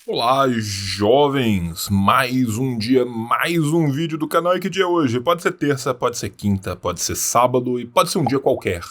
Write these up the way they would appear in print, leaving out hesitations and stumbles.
Olá, jovens! Mais um dia, mais um vídeo do canal. E que dia é hoje? Pode ser terça, pode ser quinta, pode ser sábado e pode ser um dia qualquer.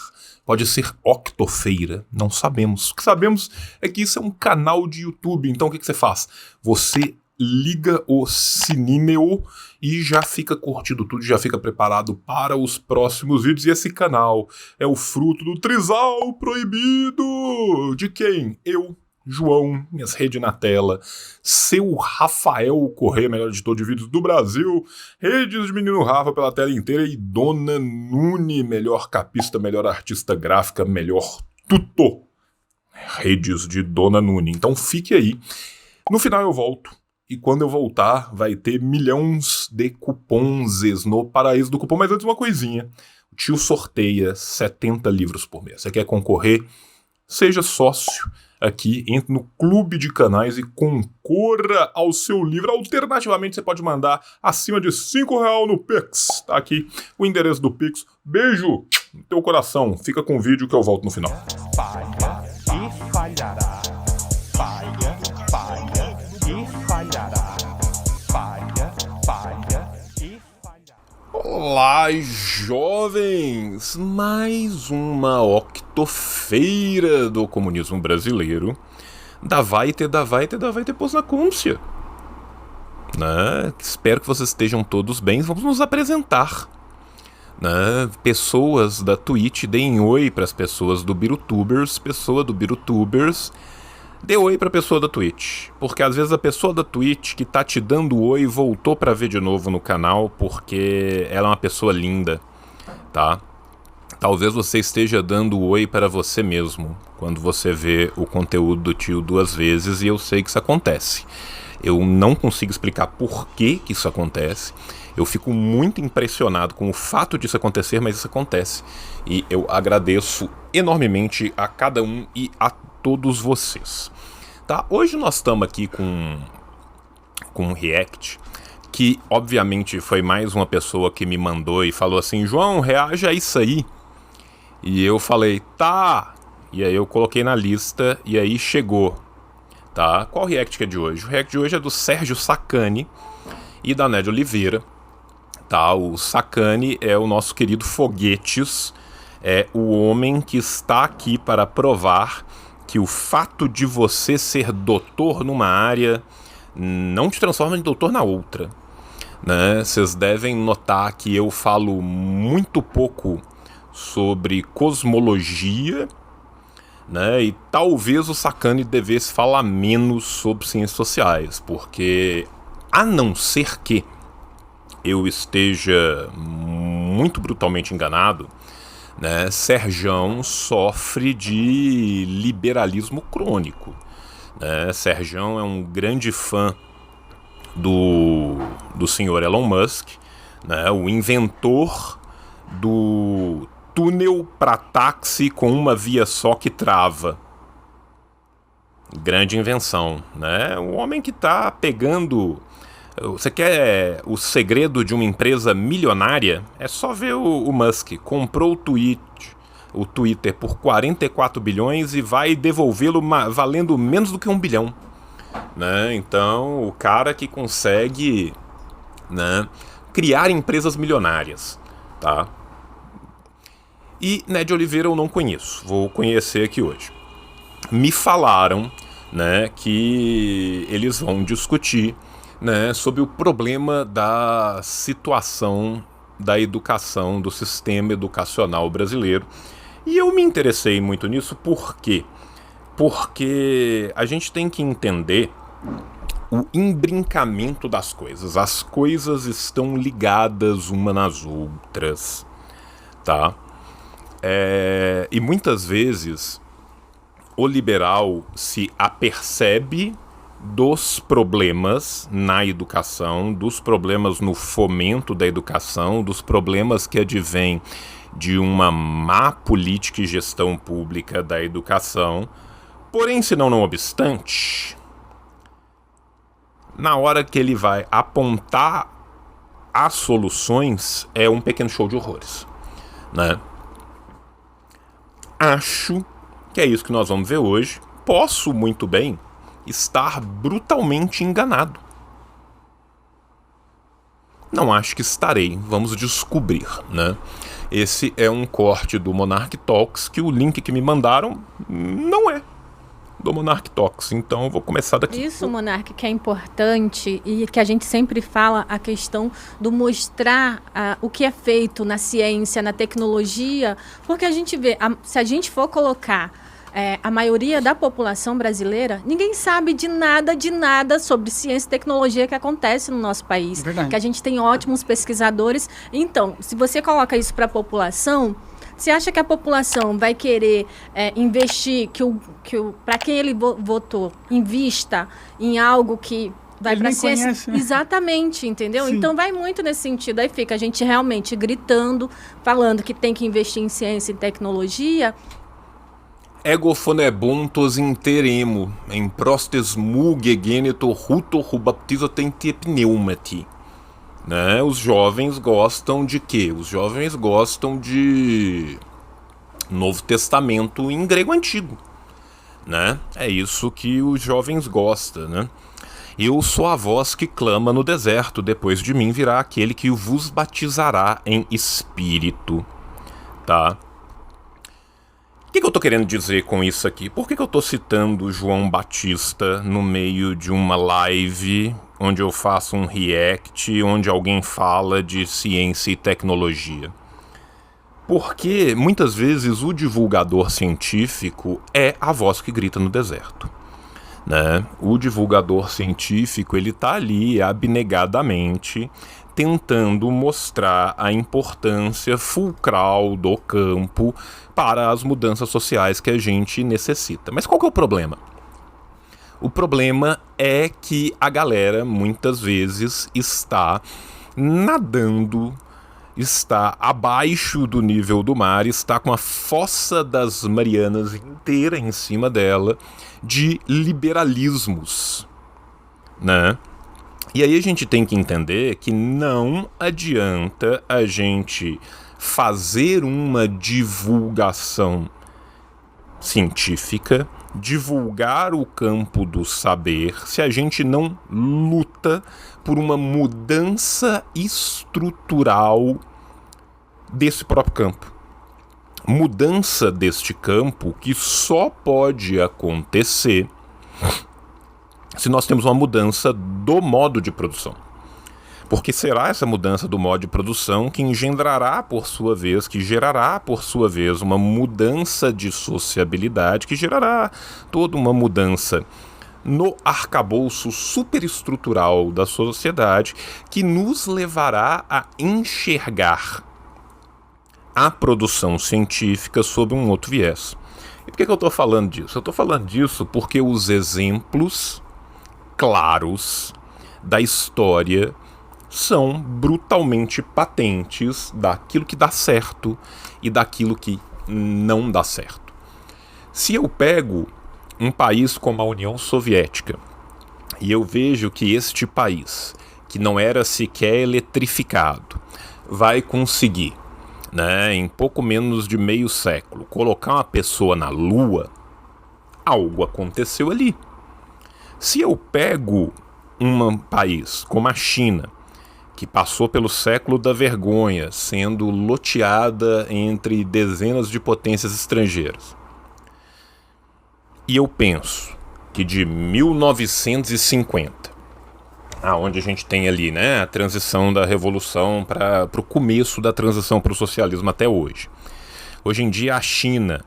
Pode ser octofeira, não sabemos. O que sabemos é que isso é um canal de YouTube. Então o que você faz? Você liga o sininho e já fica curtindo tudo, já fica preparado para os próximos vídeos. E esse canal é o fruto do trisal proibido. De quem? Eu, João, minhas redes na tela, seu Rafael Corrêa, melhor editor de vídeos do Brasil, redes de Menino Rafa pela tela inteira e Dona Nune, melhor capista, melhor artista gráfica, melhor tudo. Redes de Dona Nune. Então fique aí. No final eu volto. E quando eu voltar, vai ter milhões de cupons no paraíso do cupom. Mas antes uma coisinha. O tio sorteia 70 livros por mês. Você quer concorrer? Seja sócio aqui, entre no clube de canais e concorra ao seu livro. Alternativamente, você pode mandar acima de R$5 no Pix. Tá aqui o endereço do Pix. Beijo no teu coração. Fica com o vídeo que eu volto no final. Falha e falhará. Falha, falha e falhará. Falha, falha e falhará. Olá, jovens! Mais uma octofeira do comunismo brasileiro. Da vai ter pôs na Côncia. Né? Espero que vocês estejam todos bem. Vamos nos apresentar. Né? Pessoas da Twitch, deem oi para as pessoas do Birutubers. Pessoa do Birutubers, dê oi pra pessoa da Twitch. Porque às vezes a pessoa da Twitch que tá te dando oi voltou pra ver de novo no canal porque ela é uma pessoa linda, tá? Talvez você esteja dando oi para você mesmo quando você vê o conteúdo do tio duas vezes, e eu sei que isso acontece. Eu não consigo explicar por que isso acontece. Eu fico muito impressionado com o fato disso acontecer, mas isso acontece. E eu agradeço enormemente a cada um e a todos vocês. Tá? Hoje nós estamos aqui com um react que obviamente foi mais uma pessoa que me mandou e falou assim: João, reaja a isso aí. E eu falei, tá. E aí eu coloquei na lista e aí chegou. Tá? Qual react que é de hoje? O react de hoje é do Sérgio Sacani e da Nédia Oliveira. Tá? O Sacani é o nosso querido Foguetes, é o homem que está aqui para provar que o fato de você ser doutor numa área não te transforma em doutor na outra. Né? Vocês devem notar que eu falo muito pouco sobre cosmologia, né? E talvez o Sacani devesse falar menos sobre ciências sociais, porque, a não ser que eu esteja muito brutalmente enganado, né, Serjão sofre de liberalismo crônico. Né? Serjão é um grande fã do senhor Elon Musk, né, o inventor do túnel para táxi com uma via só que trava. Grande invenção, né? O homem que está pegando... Você quer o segredo de uma empresa milionária? É só ver o Musk. Comprou o Twitter por 44 bilhões e vai devolvê-lo valendo menos do que 1 bilhão. Né? Então, o cara que consegue, né, criar empresas milionárias. Tá? E Nédia Oliveira eu não conheço. Vou conhecer aqui hoje. Me falaram, né, que eles vão discutir, né, sobre o problema da situação da educação, do sistema educacional brasileiro. E eu me interessei muito nisso, por quê? Porque a gente tem que entender o embrincamento das coisas. As coisas estão ligadas umas nas outras, tá? E muitas vezes o liberal se apercebe dos problemas na educação, dos problemas no fomento da educação, dos problemas que advêm de uma má política e gestão pública da educação. Porém, se não obstante, na hora que ele vai apontar as soluções, é um pequeno show de horrores, né? Acho que é isso que nós vamos ver hoje. Posso muito bem estar brutalmente enganado. Não acho que estarei, vamos descobrir, né? Esse é um corte do Monarch Talks, que o link que me mandaram não é do Monarch Talks, então eu vou começar daqui. Isso, Monarch, que é importante e que a gente sempre fala, a questão do mostrar o que é feito na ciência, na tecnologia, porque a gente vê, se a gente for colocar a maioria da população brasileira, ninguém sabe de nada sobre ciência e tecnologia que acontece no nosso país. Verdade. Que a gente tem ótimos pesquisadores. Então, se você coloca isso para a população, você acha que a população vai querer investir, para quem ele votou, invista em algo que vai para a ciência? Conhece, né? Exatamente, entendeu? Sim. Então vai muito nesse sentido. Aí fica a gente realmente gritando, falando que tem que investir em ciência e tecnologia. Ego fonebuntos interemo, em prostes muge genitor rutor rubaptizotentie pneumati. Né? Os jovens gostam de quê? Os jovens gostam de Novo Testamento em grego antigo. Né? É isso que os jovens gostam, né? Eu sou a voz que clama no deserto, depois de mim virá aquele que vos batizará em espírito. Tá? O que eu tô querendo dizer com isso aqui? Por que eu tô citando João Batista no meio de uma live onde eu faço um react, onde alguém fala de ciência e tecnologia? Porque muitas vezes o divulgador científico é a voz que grita no deserto. Né? O divulgador científico, ele tá ali abnegadamente tentando mostrar a importância fulcral do campo para as mudanças sociais que a gente necessita. Mas qual que é o problema? O problema é que a galera muitas vezes está nadando, está abaixo do nível do mar, está com a fossa das Marianas inteira em cima dela de liberalismos, né? E aí a gente tem que entender que não adianta a gente fazer uma divulgação científica, divulgar o campo do saber, se a gente não luta por uma mudança estrutural desse próprio campo. Mudança deste campo que só pode acontecer se nós temos uma mudança do modo de produção. Porque será essa mudança do modo de produção que engendrará, por sua vez, que gerará, por sua vez, uma mudança de sociabilidade, que gerará toda uma mudança no arcabouço superestrutural da sociedade, que nos levará a enxergar a produção científica sob um outro viés. E por que eu estou falando disso? Eu estou falando disso porque os exemplos claros da história são brutalmente patentes daquilo que dá certo e daquilo que não dá certo. Se eu pego um país como a União Soviética e eu vejo que este país, que não era sequer eletrificado, vai conseguir, né, em pouco menos de meio século, colocar uma pessoa na Lua, algo aconteceu ali. Se eu pego um país como a China, que passou pelo século da vergonha, sendo loteada entre dezenas de potências estrangeiras, e eu penso que de 1950, onde a gente tem ali, né, a transição da revolução para o começo da transição para o socialismo até hoje. Hoje em dia a China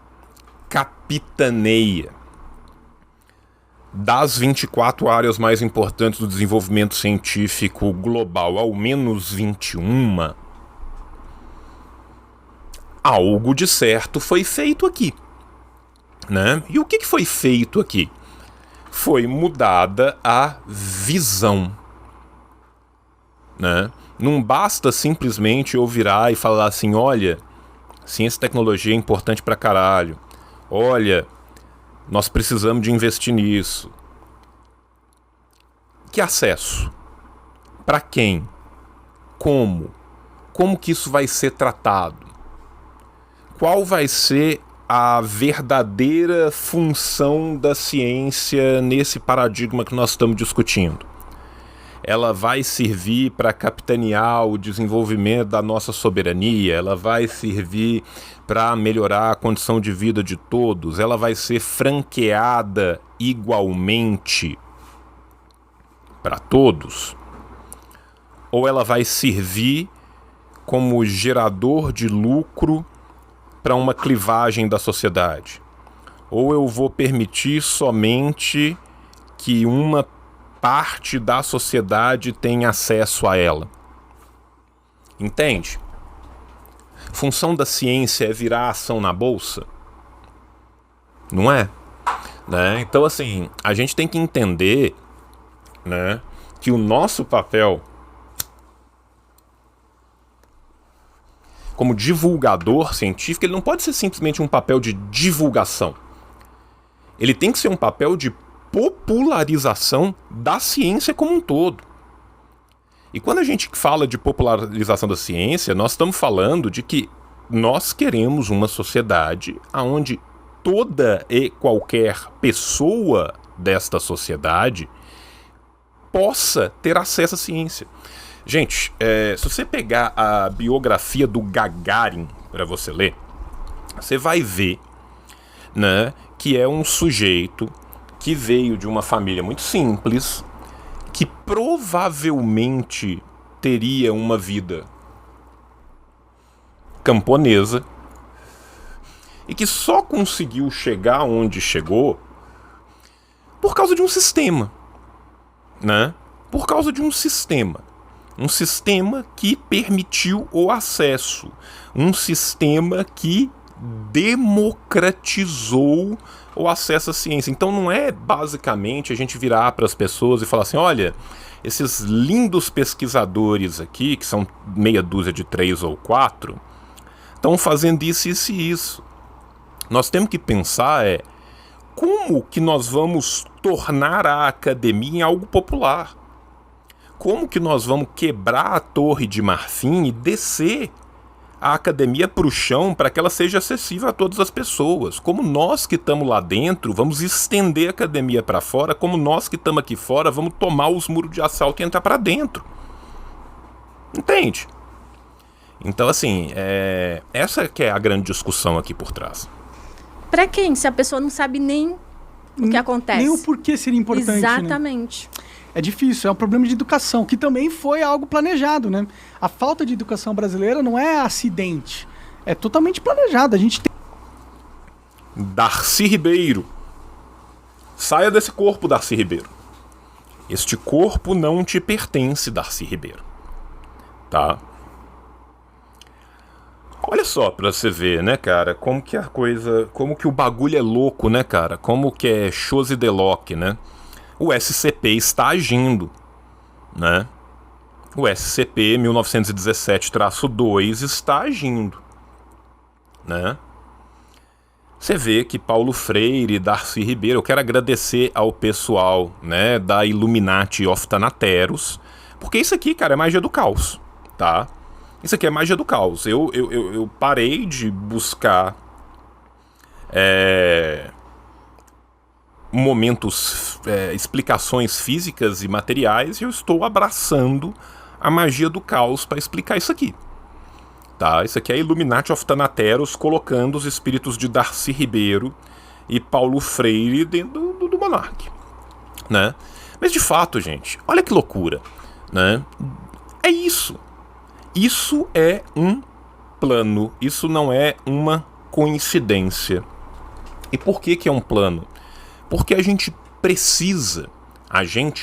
capitaneia das 24 áreas mais importantes do desenvolvimento científico global, ao menos 21, algo de certo foi feito aqui, né? E o que foi feito aqui? Foi mudada a visão, né? Não basta simplesmente eu virar e falar assim, olha, ciência e tecnologia é importante pra caralho, olha, nós precisamos de investir nisso. Que acesso? Para quem? Como? Como que isso vai ser tratado? Qual vai ser a verdadeira função da ciência nesse paradigma que nós estamos discutindo? Ela vai servir para capitanear o desenvolvimento da nossa soberania, ela vai servir para melhorar a condição de vida de todos, ela vai ser franqueada igualmente para todos? Ou ela vai servir como gerador de lucro para uma clivagem da sociedade? Ou eu vou permitir somente que uma parte da sociedade tenha acesso a ela? Entende? Função da ciência é virar ação na bolsa? Não é? Né? Então, assim, a gente tem que entender, né, que o nosso papel como divulgador científico, ele não pode ser simplesmente um papel de divulgação. Ele tem que ser um papel de popularização da ciência como um todo. E quando a gente fala de popularização da ciência, nós estamos falando de que nós queremos uma sociedade onde toda e qualquer pessoa desta sociedade possa ter acesso à ciência. Gente, se você pegar a biografia do Gagarin para você ler, você vai ver, né, que é um sujeito que veio de uma família muito simples, que provavelmente teria uma vida camponesa e que só conseguiu chegar onde chegou por causa de um sistema, né? Por causa de um sistema. Um sistema que permitiu o acesso. Um sistema que democratizou o acesso à ciência. Então não é basicamente a gente virar para as pessoas e falar assim, olha, esses lindos pesquisadores aqui, que são meia dúzia de 3 ou 4, estão fazendo isso, isso e isso. Nós temos que pensar como que nós vamos tornar a academia em algo popular. Como que nós vamos quebrar a Torre de Marfim e descer a academia para o chão para que ela seja acessível a todas as pessoas? Como nós que estamos lá dentro vamos estender a academia para fora, como nós que estamos aqui fora vamos tomar os muros de assalto e entrar para dentro? Entende? Então, assim, essa que é a grande discussão aqui por trás. Para quem? Se a pessoa não sabe nem o que acontece. Nem o porquê seria importante. Exatamente. Né? É difícil, é um problema de educação, que também foi algo planejado, né? A falta de educação brasileira não é acidente, é totalmente planejado. A gente tem... Darcy Ribeiro. Saia desse corpo, Darcy Ribeiro. Este corpo não te pertence, Darcy Ribeiro. Tá? Olha só pra você ver, né, cara, como que a coisa... Como que o bagulho é louco, né, cara? Como que é chose de Locke, né? O SCP está agindo, né? O SCP 1917-2 está agindo, né? Você vê que Paulo Freire e Darcy Ribeiro, eu quero agradecer ao pessoal, né, da Illuminati of Thanateros, porque isso aqui, cara, é magia do caos, tá? Isso aqui é magia do caos. Eu parei de buscar momentos, explicações físicas e materiais, e eu estou abraçando a magia do caos para explicar isso aqui. Tá? Isso aqui é Illuminati of Thanateros colocando os espíritos de Darcy Ribeiro e Paulo Freire dentro do Monark, né? Mas de fato, gente, olha que loucura, né? É isso. Isso é um plano, isso não é uma coincidência. E por que é um plano? Porque a gente precisa,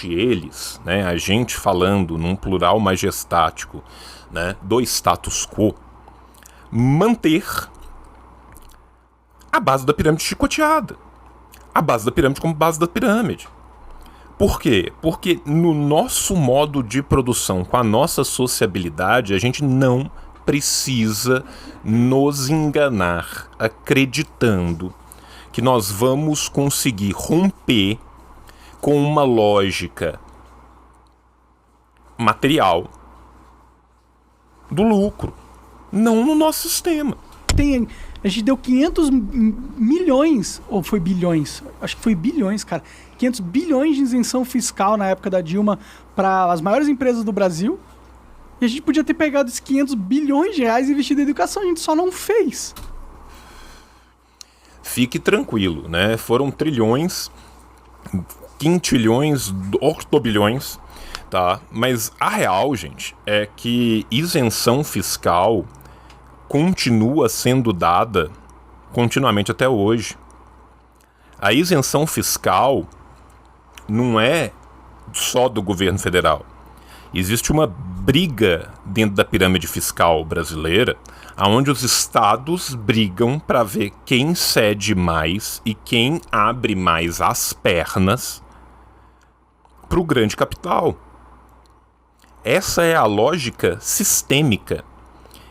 eles, né, a gente falando num plural majestático, né, do status quo, manter a base da pirâmide chicoteada. A base da pirâmide como base da pirâmide. Por quê? Porque no nosso modo de produção, com a nossa sociabilidade, a gente não precisa nos enganar acreditando que nós vamos conseguir romper com uma lógica material do lucro. Não no nosso sistema. tem... A gente deu 500 milhões, ou foi bilhões? Acho que foi bilhões, cara. 500 bilhões de isenção fiscal na época da Dilma para as maiores empresas do Brasil. E a gente podia ter pegado esses 500 bilhões de reais e investido em educação. A gente só não fez. Fique tranquilo, né? Foram trilhões, quintilhões, octobilhões, tá? Mas a real, gente, é que isenção fiscal continua sendo dada continuamente até hoje. A isenção fiscal não é só do governo federal. Existe uma briga dentro da pirâmide fiscal brasileira, onde os estados brigam para ver quem cede mais e quem abre mais as pernas para o grande capital. Essa é a lógica sistêmica.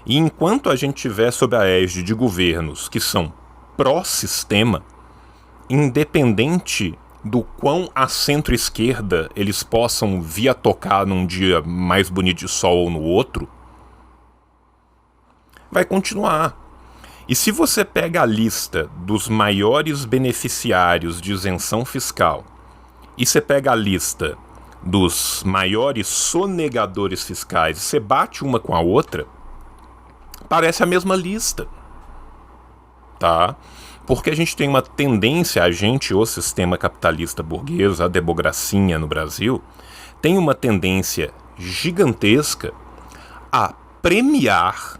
E enquanto a gente tiver sob a égide de governos que são pró-sistema, independente do quão à centro-esquerda eles possam vir a tocar num dia mais bonito de sol ou no outro, vai continuar. E se você pega a lista dos maiores beneficiários de isenção fiscal e você pega a lista dos maiores sonegadores fiscais e você bate uma com a outra, parece a mesma lista, tá? Porque a gente tem uma tendência, o sistema capitalista burguês, a democracia no Brasil, tem uma tendência gigantesca a premiar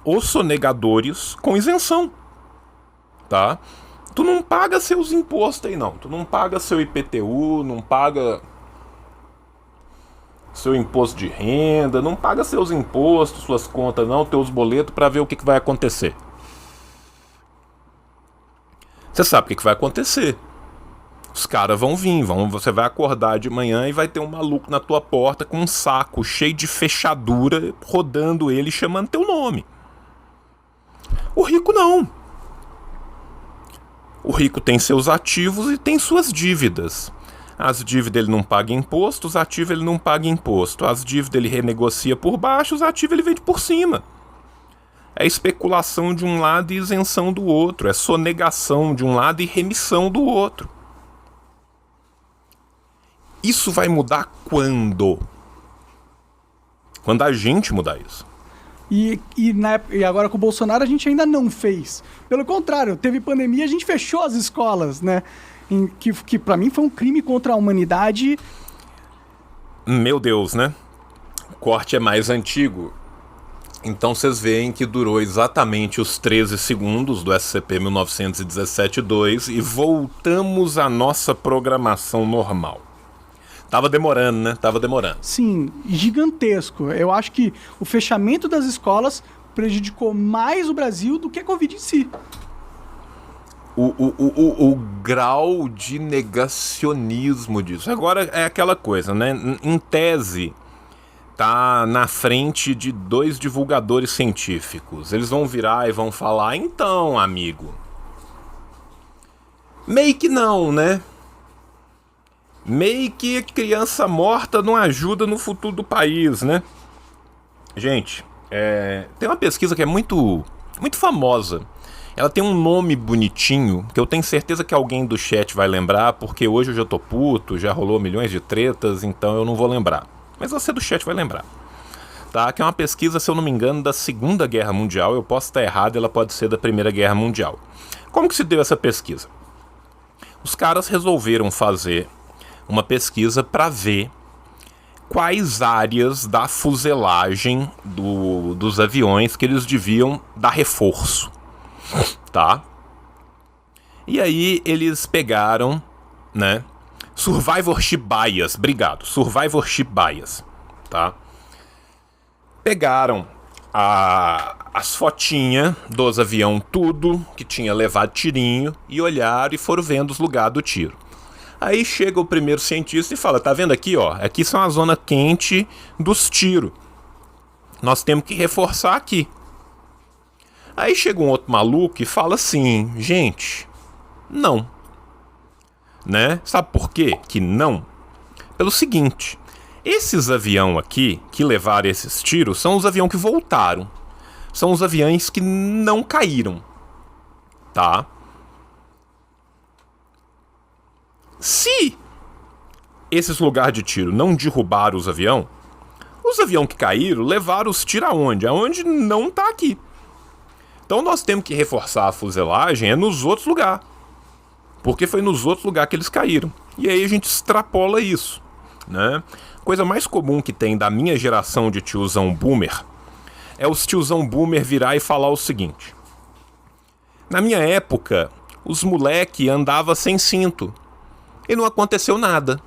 os sonegadores com isenção, tá? Tu não paga seus impostos aí não, tu não paga seu IPTU, não paga seu imposto de renda, não paga seus impostos, suas contas não, teus boletos para ver o que vai acontecer. Você sabe o que vai acontecer. Os caras vão vir, você vai acordar de manhã e vai ter um maluco na tua porta com um saco cheio de fechadura, rodando ele e chamando teu nome. O rico não. O rico tem seus ativos e tem suas dívidas. As dívidas ele não paga imposto, os ativos ele não paga imposto. As dívidas ele renegocia por baixo, os ativos ele vende por cima. É especulação de um lado e isenção do outro. É sonegação de um lado e remissão do outro. Isso vai mudar quando? Quando a gente mudar isso. E agora com o Bolsonaro a gente ainda não fez. Pelo contrário, teve pandemia, a gente fechou as escolas, né? Que pra mim foi um crime contra a humanidade. Meu Deus, né? O corte é mais antigo. Então vocês veem que durou exatamente os 13 segundos do SCP 1917-2 e voltamos à nossa programação normal. Tava demorando, né? Tava demorando. Sim, gigantesco. Eu acho que o fechamento das escolas prejudicou mais o Brasil do que a Covid em si. O grau de negacionismo disso. Agora é aquela coisa, né? Em tese, tá na frente de 2 divulgadores científicos. Eles vão virar e vão falar, então, amigo, meio que não, né? Meio que criança morta não ajuda no futuro do país, né? Gente, tem uma pesquisa que é muito famosa. Ela tem um nome bonitinho, que eu tenho certeza que alguém do chat vai lembrar, porque hoje eu já tô puto, já rolou milhões de tretas, então eu não vou lembrar. Mas você do chat vai lembrar. Tá? Que é uma pesquisa, se eu não me engano, da Segunda Guerra Mundial. Eu posso estar errado, ela pode ser da Primeira Guerra Mundial. Como que se deu essa pesquisa? Os caras resolveram fazer uma pesquisa para ver quais áreas da fuselagem dos aviões que eles deviam dar reforço. Tá? E aí eles pegaram, né? Survivorship bias, obrigado. Survivorship bias, tá? Pegaram as fotinhas dos aviões, tudo que tinha levado tirinho, e olharam e foram vendo os lugares do tiro. Aí chega o primeiro cientista e fala, tá vendo aqui, ó? Aqui são a zona quente dos tiros. Nós temos que reforçar aqui. Aí chega um outro maluco e fala assim, gente, não. Né? Sabe por quê que não? Pelo seguinte, esses aviões aqui, que levaram esses tiros, são os aviões que voltaram. são os aviões que não caíram, tá? Se esses lugares de tiro não derrubaram os aviões que caíram levaram os tiros aonde? Aonde não tá aqui. Então nós temos que reforçar a fuselagem nos outros lugares. Porque foi nos outros lugares que eles caíram. E aí a gente extrapola isso, né? Coisa mais comum que tem da minha geração de tiozão boomer é os tiozão boomer virar e falar o seguinte: na minha época, os moleque andava sem cinto e não aconteceu nada.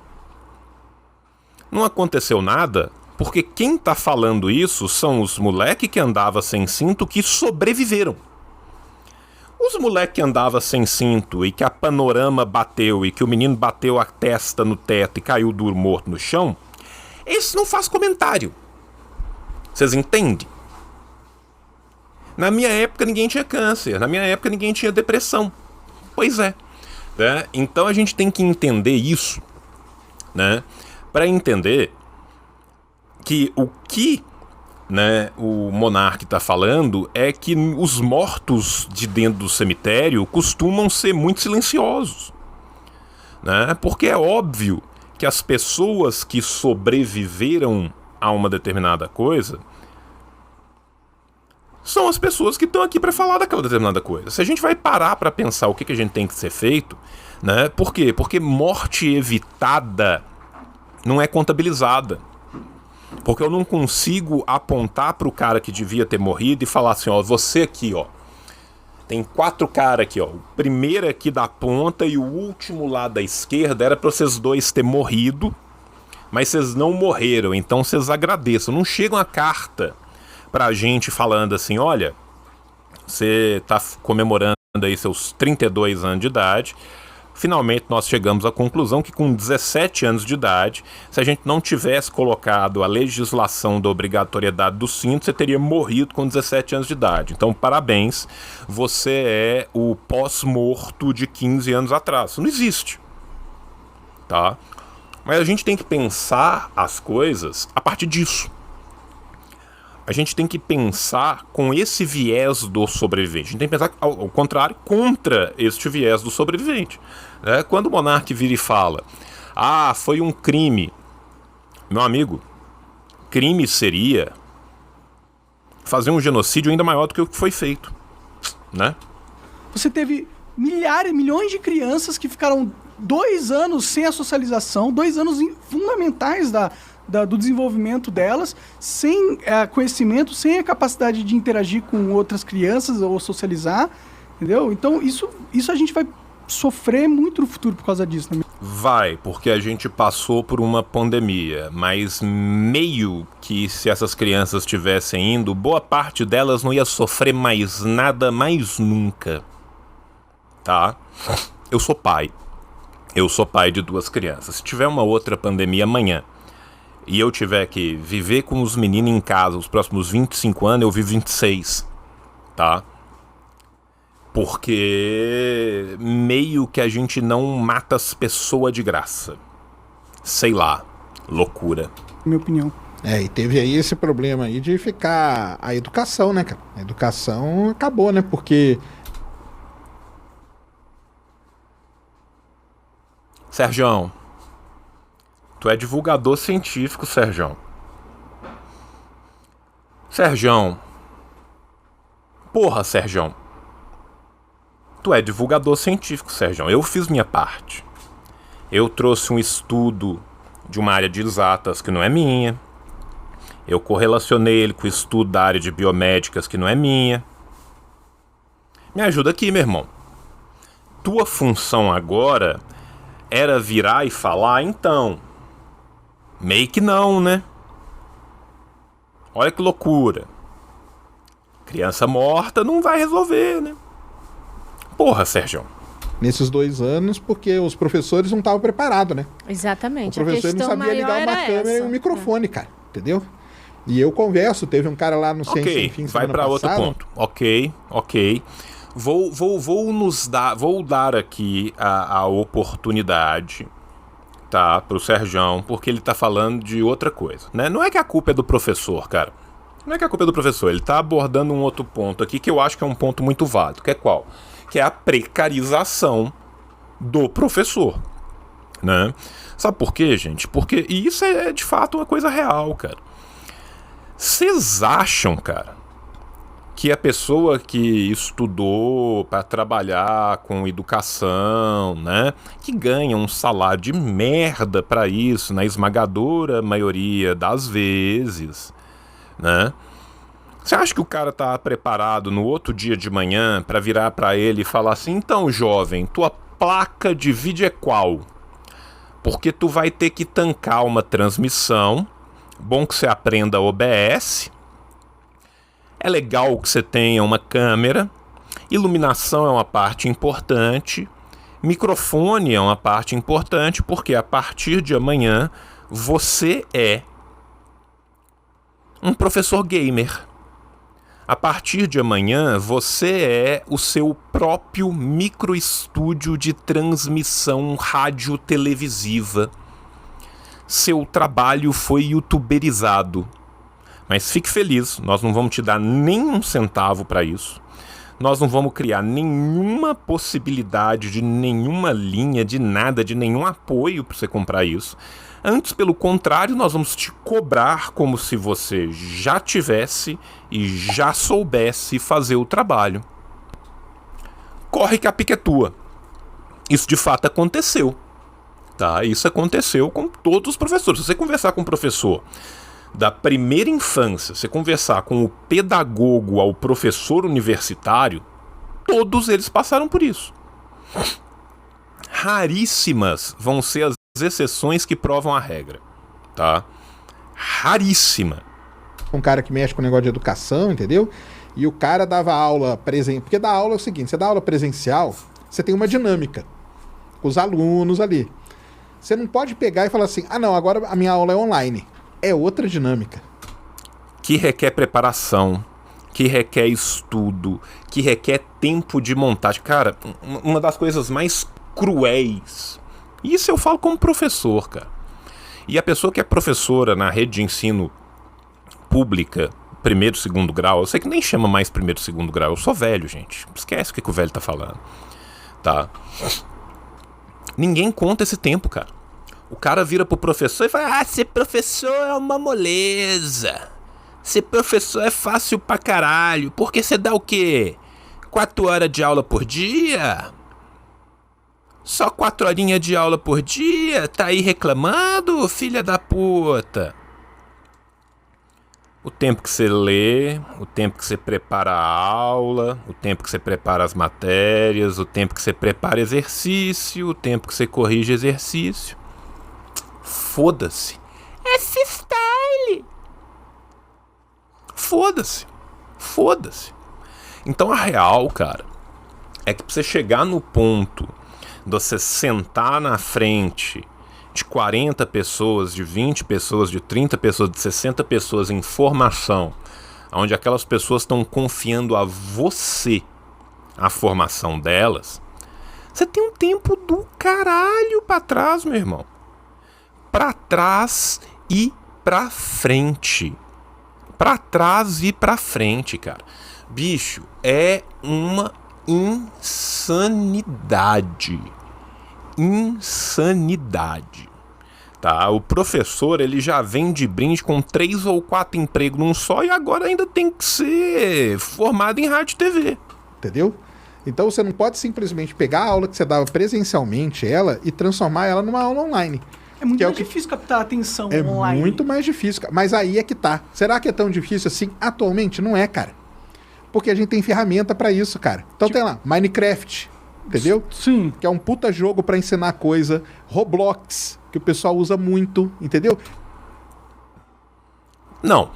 Não aconteceu nada porque quem tá falando isso são os moleque que andava sem cinto que sobreviveram. Os moleque que andava sem cinto e que a panorama bateu e que o menino bateu a testa no teto e caiu duro morto no chão, esse não faz comentário. Vocês entendem? Na minha época ninguém tinha câncer, na minha época ninguém tinha depressão. Pois é. Né? Então a gente tem que entender isso, né? Para entender que o que, né, o monarca está falando é que os mortos de dentro do cemitério costumam ser muito silenciosos, né? Porque é óbvio que as pessoas que sobreviveram a uma determinada coisa são as pessoas que estão aqui para falar daquela determinada coisa. Se a gente vai parar para pensar o que a gente tem que ser feito, né? Por quê? Porque morte evitada não é contabilizada. Porque eu não consigo apontar pro cara que devia ter morrido e falar assim, ó, você aqui, ó, tem 4 caras aqui, ó, o primeiro aqui da ponta e o último lá da esquerda era pra vocês dois ter morrido, mas vocês não morreram, então vocês agradeçam. Não chega uma carta pra gente falando assim, olha, você tá comemorando aí seus 32 anos de idade. Finalmente nós chegamos à conclusão que com 17 anos de idade, se a gente não tivesse colocado a legislação da obrigatoriedade do cinto, você teria morrido com 17 anos de idade. Então, parabéns, você é o pós-morto de 15 anos atrás. Isso não existe. Tá? Mas a gente tem que pensar as coisas a partir disso. A gente tem que pensar com esse viés do sobrevivente. A gente tem que pensar, ao contrário, contra este viés do sobrevivente. Né? Quando o monarca vira e fala, ah, foi um crime. Meu amigo, crime seria fazer um genocídio ainda maior do que o que foi feito. Né? Você teve milhões de crianças que ficaram 2 anos sem a socialização, 2 anos fundamentais do desenvolvimento delas, sem conhecimento, sem a capacidade de interagir com outras crianças ou socializar, entendeu? Então isso a gente vai sofrer muito no futuro por causa disso, né? Vai, porque a gente passou por uma pandemia, mas meio que se essas crianças estivessem indo, boa parte delas não ia sofrer mais nada, mais nunca. Tá? Eu sou pai de 2 crianças. Se tiver uma outra pandemia amanhã e eu tiver que viver com os meninos em casa os próximos 25 anos, eu vivo 26, tá? Porque meio que a gente não mata as pessoas de graça. Sei lá, loucura. Minha opinião. E teve aí esse problema aí de ficar a educação, né, cara? A educação acabou, né? Porque... Sergião, tu é divulgador científico, Sergião. Sergião. Porra, Sergião. Tu é divulgador científico, Sergião. Eu fiz minha parte. Eu trouxe um estudo de uma área de exatas que não é minha. Eu correlacionei ele com o estudo da área de biomédicas que não é minha. Me ajuda aqui, meu irmão. Tua função agora era virar e falar, então. Meio que não, né? Olha que loucura. Criança morta não vai resolver, né? Porra, Sérgio. Nesses 2 anos, porque os professores não estavam preparados, né? Exatamente. O professor não sabia ligar uma câmera e um microfone, cara. Entendeu? E eu converso, teve um cara lá no Ciência Sem Fim vai para outro ponto. Ok. Vou dar aqui a oportunidade, tá, pro Sergião, porque ele tá falando de outra coisa, né? Não é que a culpa é do professor, cara. Não é que a culpa é do professor, ele está abordando um outro ponto aqui que eu acho que é um ponto muito válido, que é qual? Que é a precarização do professor, né? Sabe por quê, gente? Porque isso é de fato uma coisa real, cara. Vocês acham, cara, que a pessoa que estudou para trabalhar com educação, né, que ganha um salário de merda para isso, na esmagadora maioria das vezes, né? Você acha que o cara tá preparado no outro dia de manhã para virar para ele e falar assim: então, jovem, tua placa de vídeo é qual? Porque tu vai ter que tancar uma transmissão. Bom que você aprenda OBS. É legal que você tenha uma câmera. Iluminação é uma parte importante. Microfone é uma parte importante, porque a partir de amanhã você é um professor gamer. A partir de amanhã você é o seu próprio microestúdio de transmissão rádio-televisiva. Seu trabalho foi youtuberizado. Mas fique feliz, nós não vamos te dar nem um centavo para isso. Nós não vamos criar nenhuma possibilidade de nenhuma linha, de nada, de nenhum apoio para você comprar isso. Antes, pelo contrário, nós vamos te cobrar como se você já tivesse e já soubesse fazer o trabalho. Corre que a pica é tua. Isso de fato aconteceu. Tá? Isso aconteceu com todos os professores. Se você conversar com um professor da primeira infância, você conversar com o pedagogo ao professor universitário, todos eles passaram por isso. Raríssimas vão ser as exceções que provam a regra, tá? Raríssima. Um cara que mexe com o negócio de educação, entendeu? E o cara dava aula presencial. Porque dar aula é o seguinte, você dá aula presencial, você tem uma dinâmica com os alunos ali. Você não pode pegar e falar assim: ah não, agora a minha aula é online. É outra dinâmica. Que requer preparação, que requer estudo, que requer tempo de montagem. Cara, uma das coisas mais cruéis, isso eu falo como professor, cara. E a pessoa que é professora na rede de ensino pública, primeiro, segundo grau, eu sei que nem chama mais primeiro, segundo grau, eu sou velho, gente. Esquece o que o velho tá falando, tá? Ninguém conta esse tempo, cara. O cara vira pro professor e fala: ah, ser professor é uma moleza. Ser professor é fácil pra caralho. Porque você dá o quê? 4 horas de aula por dia? Só 4 horinhas de aula por dia? Tá aí reclamando, filha da puta? O tempo que você lê, o tempo que você prepara a aula, o tempo que você prepara as matérias, o tempo que você prepara exercício, o tempo que você corrige exercício. Foda-se. É style. Foda-se. Foda-se. Então a real, cara, é que pra você chegar no ponto de você sentar na frente de 40 pessoas, de 20 pessoas, de 30 pessoas, de 60 pessoas em formação, onde aquelas pessoas estão confiando a você a formação delas, você tem um tempo do caralho pra trás, meu irmão. Pra trás e pra frente. Pra trás e pra frente, cara. Bicho, é uma insanidade. Insanidade. Tá? O professor, ele já vem de brinde com 3 ou 4 empregos num só e agora ainda tem que ser formado em rádio e TV. Entendeu? Então você não pode simplesmente pegar a aula que você dava presencialmente ela e transformar ela numa aula online. É muito mais difícil captar a atenção online. É muito mais difícil. Mas aí é que tá. Será que é tão difícil assim? Atualmente não é, cara. Porque a gente tem ferramenta pra isso, cara. Então tem lá, Minecraft, entendeu? Sim. Que é um puta jogo pra ensinar coisa. Roblox, que o pessoal usa muito, entendeu? Não.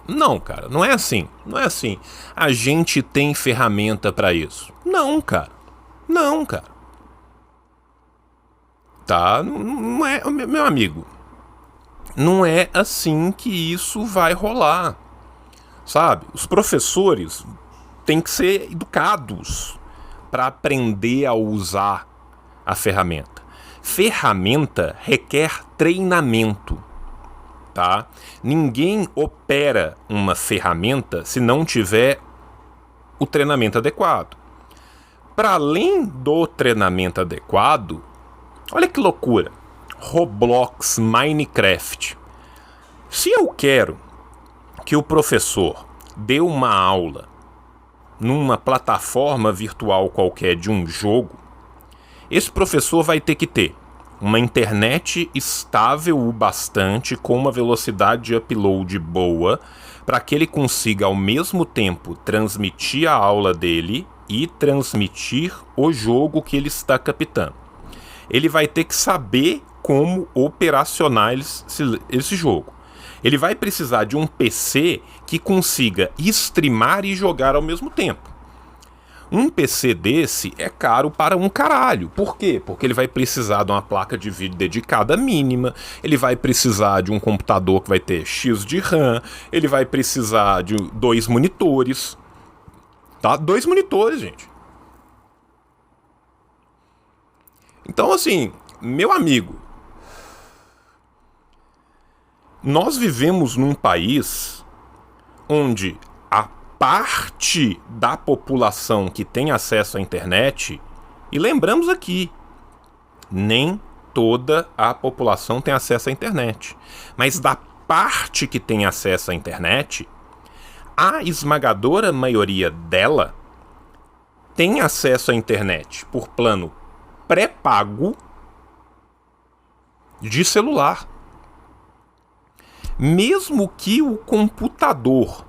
Não, cara, não é assim. Não é assim. A gente tem ferramenta pra isso. Não, cara. Não, cara. Tá? Não é, meu amigo. Não é assim que isso vai rolar. Sabe? Os professores têm que ser educados para aprender a usar a ferramenta. Ferramenta requer treinamento. tá? Ninguém opera uma ferramenta se não tiver o treinamento adequado. Para além do treinamento adequado, olha que loucura. Roblox, Minecraft. Se eu quero que o professor dê uma aula numa plataforma virtual qualquer de um jogo, esse professor vai ter que ter uma internet estável o bastante, com uma velocidade de upload boa, para que ele consiga ao mesmo tempo transmitir a aula dele e transmitir o jogo que ele está captando. Ele vai ter que saber como operacionar esse jogo. Ele vai precisar de um PC que consiga streamar e jogar ao mesmo tempo. Um PC desse é caro para um caralho. Por quê? Porque ele vai precisar de uma placa de vídeo dedicada mínima, ele vai precisar de um computador que vai ter X de RAM, ele vai precisar de 2 monitores. Tá? 2 monitores, gente. Então, assim, meu amigo, nós vivemos num país onde a parte da população que tem acesso à internet, e lembramos aqui, nem toda a população tem acesso à internet, mas da parte que tem acesso à internet, a esmagadora maioria dela tem acesso à internet por plano pré-pago de celular. Mesmo que o computador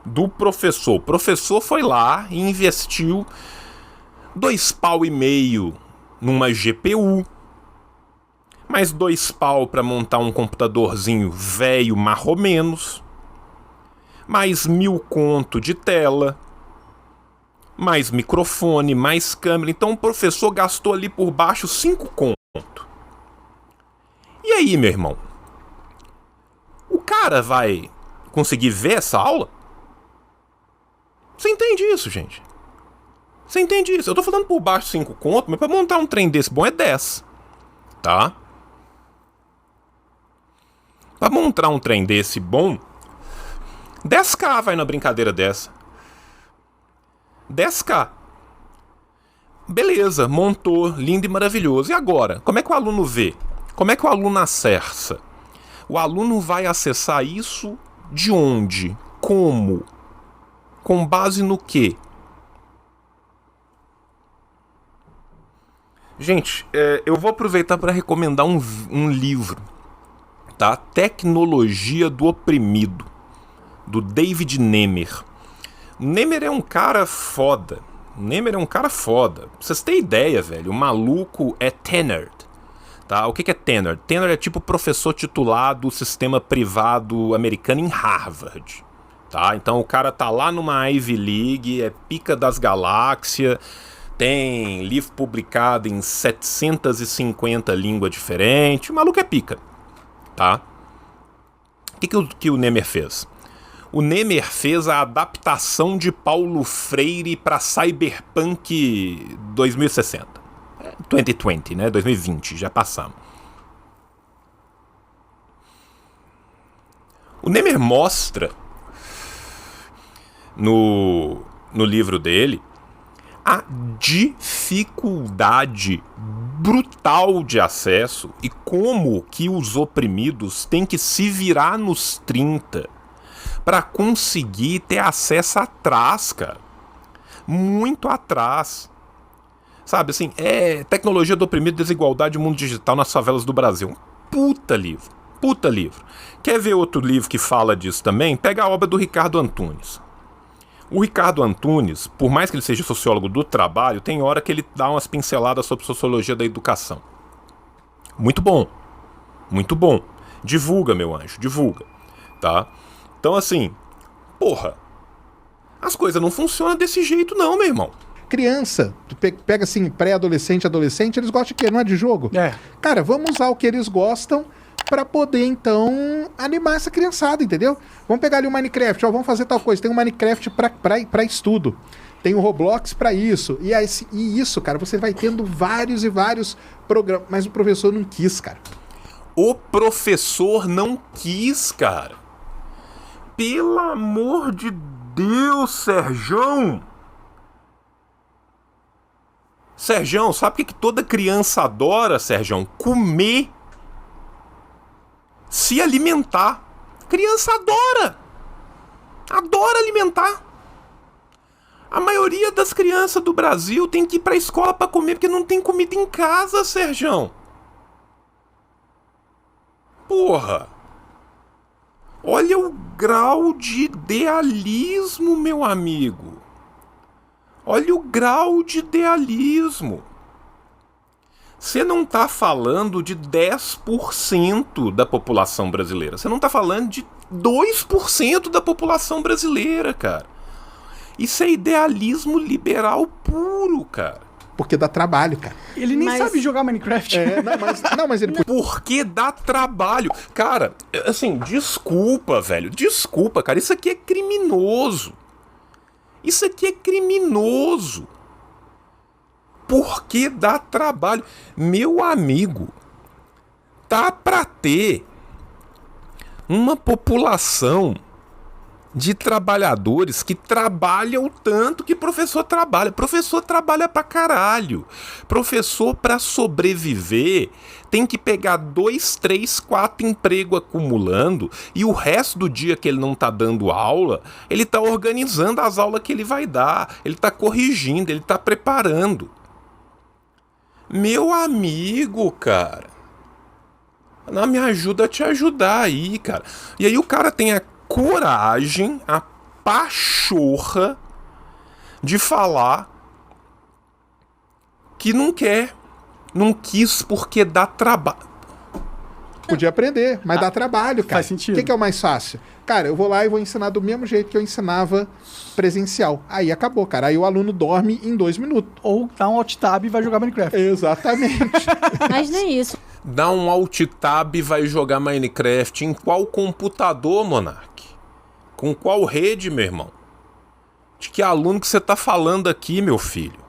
do professor, o professor foi lá e investiu 2,5 pau numa GPU, mais 2 pau para montar um computadorzinho velho marromenos, mais 1.000 conto de tela, mais microfone, mais câmera. Então o professor gastou ali por baixo 5 conto. E aí, meu irmão? O cara vai conseguir ver essa aula? Você entende isso, gente? Você entende isso? Eu tô falando por baixo 5 conto, mas pra montar um trem desse bom é 10. Tá? Pra montar um trem desse bom, 10k vai na brincadeira dessa. 10k. Beleza, montou, lindo e maravilhoso. E agora? Como é que o aluno vê? Como é que o aluno acessa? O aluno vai acessar isso de onde? Como? Com base no quê? Gente, eu vou aproveitar para recomendar um livro, tá? Tecnologia do Oprimido, do David Nemer. Nemer é um cara foda. Pra vocês terem ideia, velho, o maluco é tenor. Tá? O que é tenor? Tenor é tipo professor titular do sistema privado americano em Harvard. Tá? Então o cara tá lá numa Ivy League, é pica das galáxias, tem livro publicado em 750 línguas diferentes. O maluco é pica. Tá? O que o Nemer fez? O Nemer fez a adaptação de Paulo Freire para Cyberpunk 2060. 2020, né? 2020, já passamos. O Nemer mostra no livro dele a dificuldade brutal de acesso e como que os oprimidos têm que se virar nos 30 para conseguir ter acesso atrás, cara. Muito atrás. Sabe, assim, Tecnologia do Oprimido, Desigualdade e Mundo Digital nas Favelas do Brasil. Puta livro. Quer ver outro livro que fala disso também? Pega a obra do Ricardo Antunes. O Ricardo Antunes, por mais que ele seja sociólogo do trabalho, tem hora que ele dá umas pinceladas sobre sociologia da educação. Muito bom. Divulga, meu anjo, divulga. Tá? Então, assim, porra, as coisas não funcionam desse jeito não, meu irmão. Criança, tu pega assim, pré-adolescente, adolescente, eles gostam de quê? Não é de jogo? Cara, vamos usar o que eles gostam pra poder, então, animar essa criançada, entendeu? Vamos pegar ali o Minecraft, vamos fazer tal coisa. Tem um Minecraft pra estudo. Tem o Roblox pra isso. E isso, cara, você vai tendo vários e vários programas. Mas o professor não quis, cara. O professor não quis, cara. Pelo amor de Deus, Serjão. Serjão, sabe o que toda criança adora, Serjão? Comer. Se alimentar. Criança adora. Adora alimentar. A maioria das crianças do Brasil tem que ir pra escola pra comer porque não tem comida em casa, Serjão. Porra. Olha o grau de idealismo, meu amigo. Olha o grau de idealismo. Você não está falando de 10% da população brasileira. Você não está falando de 2% da população brasileira, cara. Isso é idealismo liberal puro, cara. Porque dá trabalho, cara. Ele nem sabe jogar Minecraft. Mas ele... Porque dá trabalho. Cara, assim, desculpa, velho. Desculpa, cara. Isso aqui é criminoso. Isso aqui é criminoso. Porque dá trabalho. Meu amigo, tá pra ter uma população de trabalhadores que trabalham tanto que professor trabalha. Professor trabalha pra caralho. Professor, pra sobreviver, tem que pegar 2, 3, 4 empregos acumulando e o resto do dia que ele não tá dando aula, ele tá organizando as aulas que ele vai dar, ele tá corrigindo, ele tá preparando. Meu amigo, cara. Não, me ajuda a te ajudar aí, cara. E aí o cara tem a coragem, a pachorra de falar que não quer, não quis porque dá trabalho. Podia aprender, mas dá trabalho, cara. Faz sentido. O que é o mais fácil? Cara, eu vou lá e vou ensinar do mesmo jeito que eu ensinava presencial. Aí acabou, cara. Aí o aluno dorme em 2 minutos. Ou dá um alt tab e vai jogar Minecraft. Exatamente. Mas nem isso. Dá um alt tab e vai jogar Minecraft em qual computador, Monark? Com qual rede, meu irmão? De que aluno que você tá falando aqui, meu filho?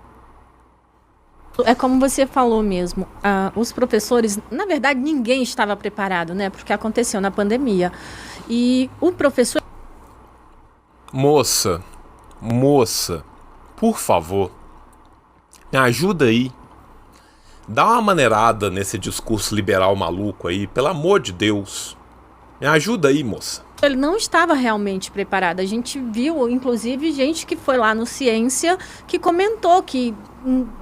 É como você falou mesmo, os professores, na verdade, ninguém estava preparado, né? Porque aconteceu na pandemia. E o professor... Moça, por favor, me ajuda aí. Dá uma maneirada nesse discurso liberal maluco aí, pelo amor de Deus. Me ajuda aí, moça. Ele não estava realmente preparado. A gente viu, inclusive, gente que foi lá no Ciência que comentou que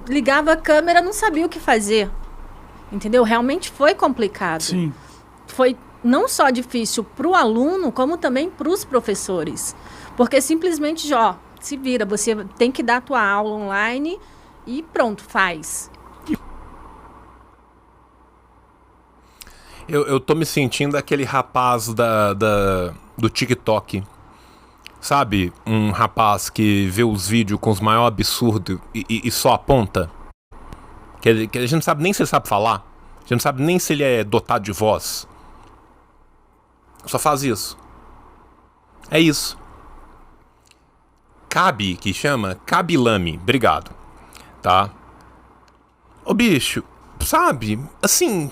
ligava a câmera, não sabia o que fazer. Entendeu? Realmente foi complicado. Sim. Foi não só difícil para o aluno, como também para os professores. Porque simplesmente, ó, se vira, você tem que dar a tua aula online e pronto, faz. Eu tô me sentindo aquele rapaz do TikTok. Sabe? Um rapaz que vê os vídeos com os maiores absurdos e só aponta. Que a gente não sabe nem se ele sabe falar. A gente não sabe nem se ele é dotado de voz. Só faz isso. É isso. Cabe, que chama? Cabilame. Obrigado. Tá? Ô bicho, sabe? Assim...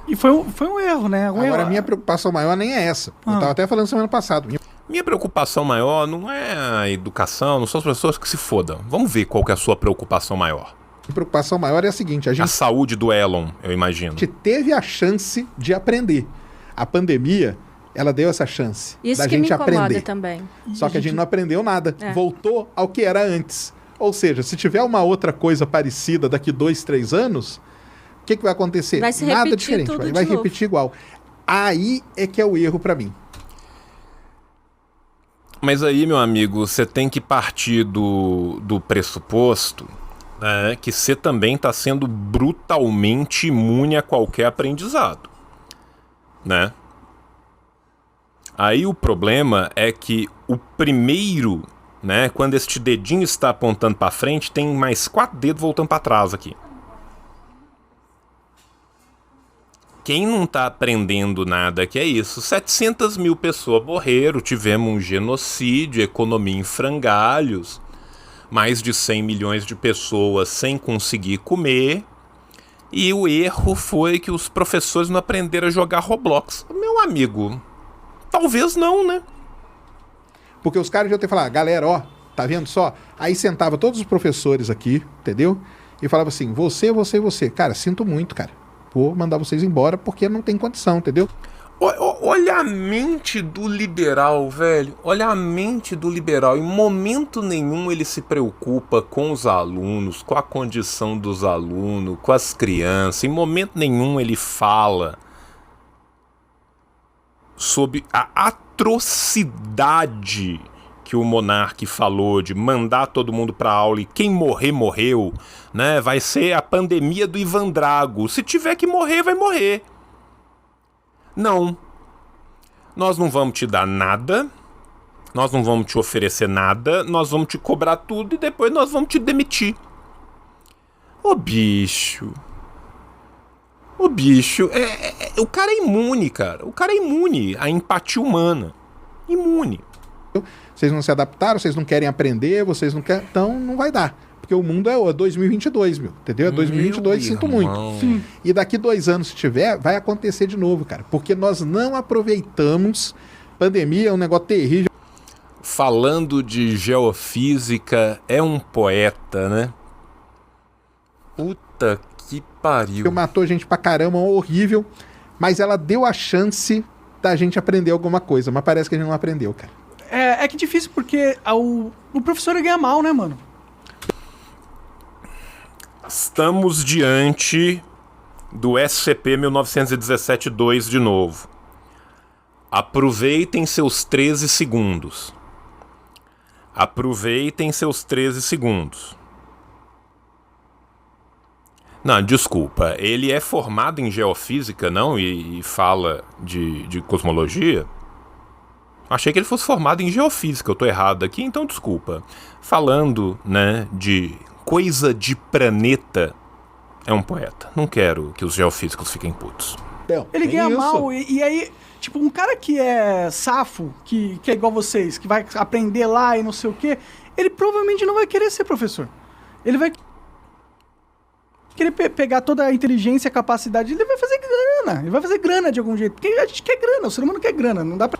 E foi um erro, né? Agora, a minha preocupação maior nem é essa. Eu tava até falando semana passada. Minha preocupação maior não é a educação, não são as pessoas que se fodam. Vamos ver qual que é a sua preocupação maior. A preocupação maior é a seguinte: a A gente saúde do Elon, eu imagino. teve a chance de aprender. A pandemia, ela deu essa chance Isso da que me gente incomoda aprender. também. Só que a gente não aprendeu nada. É. Voltou ao que era antes. Ou seja, se tiver uma outra coisa parecida daqui 2, 3 anos, o que vai acontecer? Vai se Nada repetir diferente. tudo Vai de novo. repetir igual. Aí é que é o erro pra mim. Mas aí, meu amigo, você tem que partir do pressuposto, né, que você também está sendo brutalmente imune a qualquer aprendizado, né? Aí o problema é que o primeiro, né, quando este dedinho está apontando para frente, tem mais 4 dedos voltando para trás aqui. Quem não tá aprendendo nada que é isso? 700 mil pessoas morreram, tivemos um genocídio, economia em frangalhos, mais de 100 milhões de pessoas sem conseguir comer, E o erro foi que os professores não aprenderam a jogar Roblox. Meu amigo, talvez não, né? Porque os caras já ter falado, galera, ó, tá vendo só? Aí sentava todos os professores aqui, entendeu? E falava assim, você. Cara, sinto muito, cara. Vou mandar vocês embora porque não tem condição, entendeu? Olha a mente do liberal, velho. Olha a mente do liberal. Em momento nenhum ele se preocupa com os alunos, com a condição dos alunos, com as crianças. Em momento nenhum ele fala sobre a atrocidade que o monarca falou de mandar todo mundo pra aula e quem morrer, morreu, né? Vai ser a pandemia do Ivan Drago. Se tiver que morrer, vai morrer. Não. Nós não vamos te dar nada. Nós não vamos te oferecer nada. Nós vamos te cobrar tudo e depois nós vamos te demitir. Ô bicho. O bicho, o cara é imune, cara. O cara é imune à empatia humana. Imune. Vocês não se adaptaram, vocês não querem aprender, vocês não querem... Então não vai dar. Porque o mundo é 2022, meu. Entendeu? É 2022, sinto muito. Sim. E daqui 2 anos, se tiver, vai acontecer de novo, cara. Porque nós não aproveitamos. Pandemia é um negócio terrível. Falando de geofísica, é um poeta, né? Puta que pariu. Matou gente pra caramba, horrível. Mas ela deu a chance da gente aprender alguma coisa. Mas parece que a gente não aprendeu, cara. É que difícil porque o professor ganha mal, né, mano? Estamos diante do SCP-1917-2 de novo. Aproveitem seus 13 segundos. Aproveitem seus 13 segundos. Não, desculpa. Ele é formado em geofísica, não? E fala de cosmologia? Achei que ele fosse formado em geofísica. Eu tô errado aqui, então desculpa. Falando, né, de coisa de planeta, é um poeta. Não quero que os geofísicos fiquem putos. Ele ganha mal e aí, tipo, um cara que é safo, que é igual vocês, que vai aprender lá e não sei o quê, ele provavelmente não vai querer ser professor. Ele vai querer pegar toda a inteligência, a capacidade, ele vai fazer grana. Ele vai fazer grana de algum jeito. Porque a gente quer grana, o ser humano quer grana, não dá pra...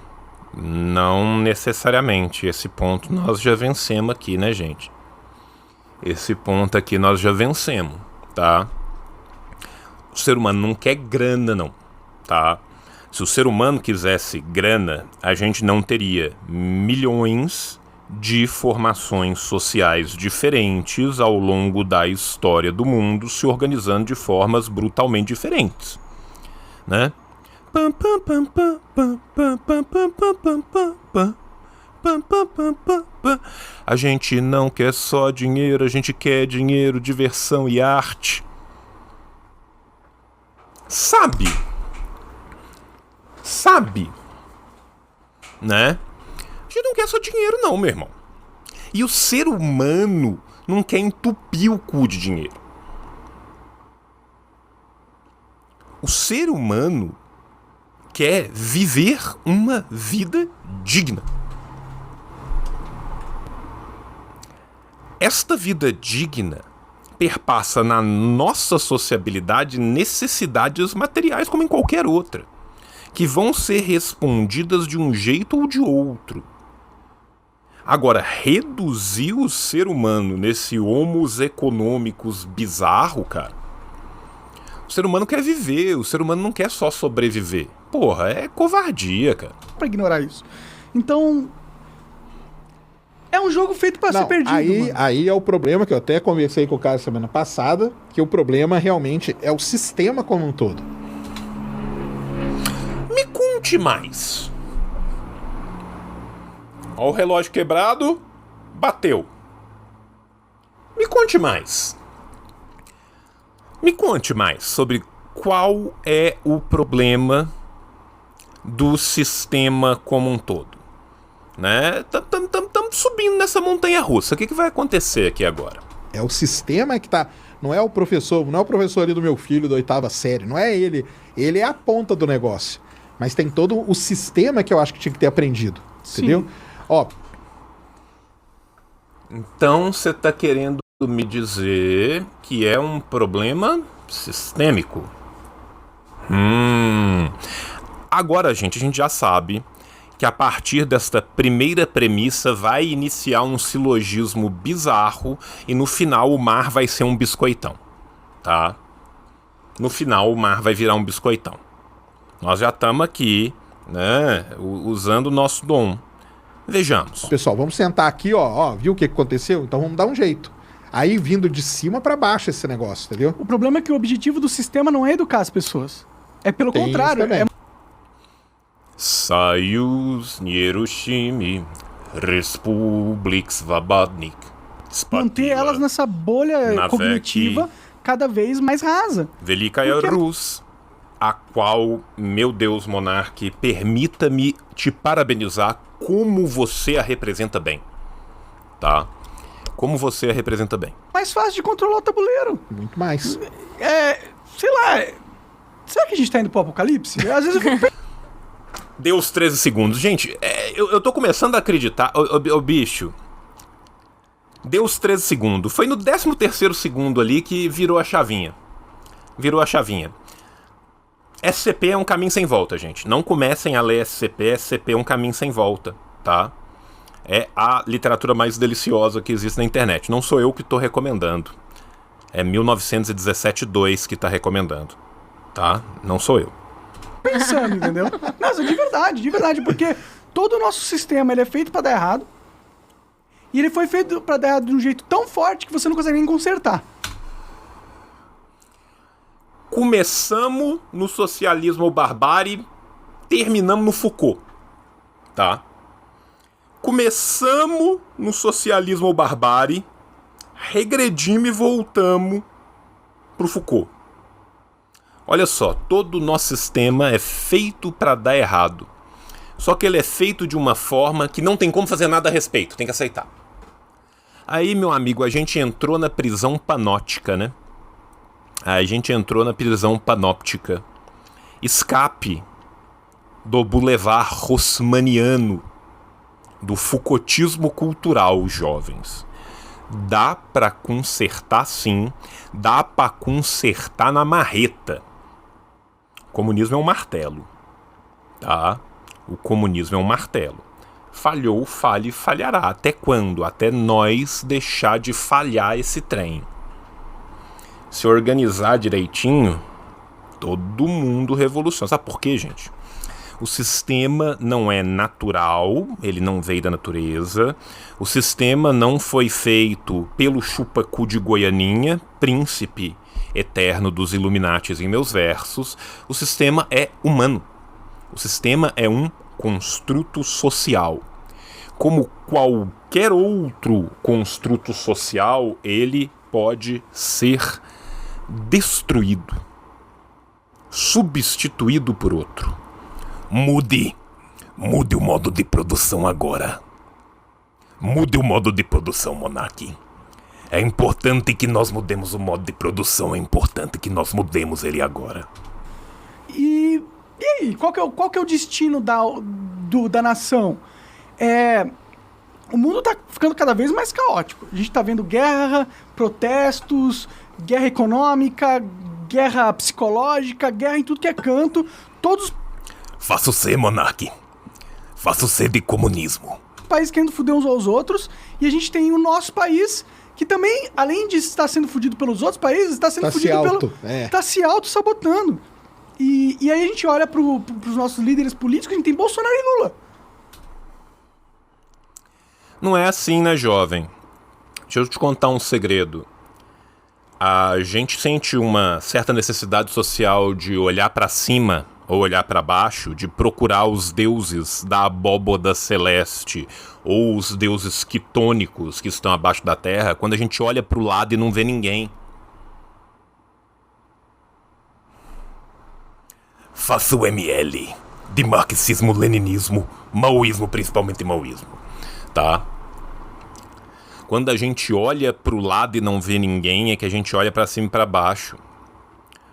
Não necessariamente. Esse ponto nós já vencemos aqui, né, gente? Esse ponto aqui nós já vencemos, tá? O ser humano não quer grana, não, tá? Se o ser humano quisesse grana, a gente não teria milhões de formações sociais diferentes ao longo da história do mundo se organizando de formas brutalmente diferentes, né? A gente não quer só dinheiro, a gente quer dinheiro, diversão e arte. Sabe? Né? A gente não quer só dinheiro não, meu irmão. E o ser humano não quer entupir o cu de dinheiro. O ser humano quer viver uma vida digna. Esta vida digna perpassa na nossa sociabilidade necessidades materiais como em qualquer outra, que vão ser respondidas de um jeito ou de outro. Agora, reduzir o ser humano nesse homos econômicos bizarro, cara. O ser humano quer viver, o ser humano não quer só sobreviver. Porra, é covardia, cara. Pra ignorar isso. Então, é um jogo feito pra ser perdido. Aí é o problema que eu até conversei com o cara semana passada, que o problema realmente é o sistema como um todo. Me conte mais. Ó, o relógio quebrado, bateu. Me conte mais. Me conte mais sobre qual é o problema do sistema como um todo. Né? Estamos subindo nessa montanha russa. O que vai acontecer aqui agora? É o sistema que tá... Não é o professor ali do meu filho da 8ª série. Não é ele. Ele é a ponta do negócio. Mas tem todo o sistema que eu acho que tinha que ter aprendido. Sim. Entendeu? Ó. Então você tá querendo me dizer que é um problema Sistêmico? Agora, gente, a gente já sabe que a partir desta primeira premissa vai iniciar um silogismo bizarro e no final o mar vai ser um biscoitão, tá? No final o mar vai virar um biscoitão. Nós já estamos aqui, né, usando o nosso dom. Vejamos. Pessoal, vamos sentar aqui, ó, viu o que aconteceu? Então vamos dar um jeito. Aí vindo de cima pra baixo esse negócio, entendeu? O problema é que o objetivo do sistema não é educar as pessoas. É pelo Tem contrário, isso também. Soyuz, Nierushimi, Respublik Svobodnik. manter elas nessa bolha cognitiva cada vez mais rasa. Velikaya Porque- Rus, a qual, meu Deus, Monarque, permita-me te parabenizar como você a representa bem, tá? Como você a representa bem. Mais fácil de controlar o tabuleiro. Muito mais. Sei lá. Será que a gente tá indo pro apocalipse? Às vezes eu fico Deu os 13 segundos. Gente, eu tô começando a acreditar. Ô, bicho. Deu os 13 segundos. Foi no 13º segundo ali que virou a chavinha. Virou a chavinha. SCP é um caminho sem volta, gente. Não comecem a ler SCP. SCP é um caminho sem volta, tá? É a literatura mais deliciosa que existe na internet. Não sou eu que tô recomendando. É 1917-2 que tá recomendando, tá? Não sou eu. pensando, entendeu? Nossa, de verdade, porque todo o nosso sistema ele é feito pra dar errado. E ele foi feito pra dar errado de um jeito tão forte que você não consegue nem consertar. Começamos no socialismo ou barbárie, terminamos no Foucault, tá? Começamos no socialismo ou barbárie, regredimos e voltamos pro Foucault. Olha só, todo o nosso sistema é feito para dar errado. Só que ele é feito de uma forma que não tem como fazer nada a respeito, tem que aceitar. Aí, meu amigo, a gente entrou na prisão panóptica, né? A gente entrou na prisão panóptica. Escape do boulevard haussmanniano, do Foucaultismo cultural, jovens. Dá pra consertar sim, dá pra consertar na marreta. O comunismo é um martelo, tá? O comunismo é um martelo. Falhou, falha e falhará. Até quando? Até nós deixar de falhar esse trem. Se organizar direitinho, todo mundo revoluciona. Sabe por quê, gente? O sistema não é natural, ele não veio da natureza. O sistema não foi feito pelo chupacu de Goianinha, príncipe eterno dos Illuminatis em meus versos. O sistema é humano. O sistema é um construto social. Como qualquer outro construto social, ele pode ser destruído, substituído por outro. Mude o modo de produção agora. Mude o modo de produção, Monarque. É importante que nós mudemos o modo de produção, é importante que nós mudemos ele agora. E aí, qual que é o destino da nação? O mundo tá ficando cada vez mais caótico. A gente tá vendo guerra, protestos, guerra econômica, guerra psicológica, guerra em tudo que é canto. Todos os Faça ser, Monarque. Faça ser de comunismo. países querendo foder uns aos outros. E a gente tem o nosso país que também, além de estar sendo fudido pelos outros países, está sendo Tá se fudido auto, Tá se auto-sabotando. E aí a gente olha pros nossos líderes políticos, a gente tem Bolsonaro e Lula. Não é assim, né, jovem? Deixa eu te contar um segredo. A gente sente uma certa necessidade social de olhar pra cima ou olhar pra baixo, de procurar os deuses da abóboda celeste ou os deuses quitônicos que estão abaixo da terra, quando a gente olha pro lado e não vê ninguém. Faça o ML de marxismo, leninismo, maoísmo, principalmente maoísmo, tá? Quando a gente olha pro lado e não vê ninguém, é que a gente olha pra cima e pra baixo.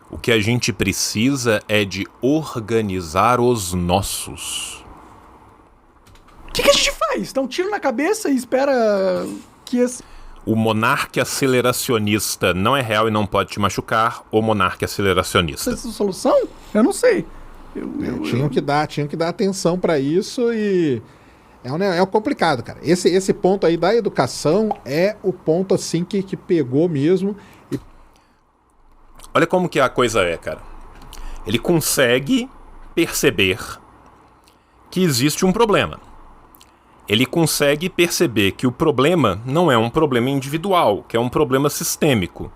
O que a gente precisa é de organizar os nossos. O que a gente faz? Dá um tiro na cabeça e espera que esse... O monarca aceleracionista não é real e não pode te machucar, ou monarca aceleracionista? Essa é a solução? Eu não sei. Tinham que dar atenção para isso e é complicado, cara. Esse ponto aí da educação é o ponto assim que pegou mesmo. E... Olha como que a coisa é, cara. Ele consegue perceber que existe um problema. Ele consegue perceber que o problema não é um problema individual, que é um problema sistêmico.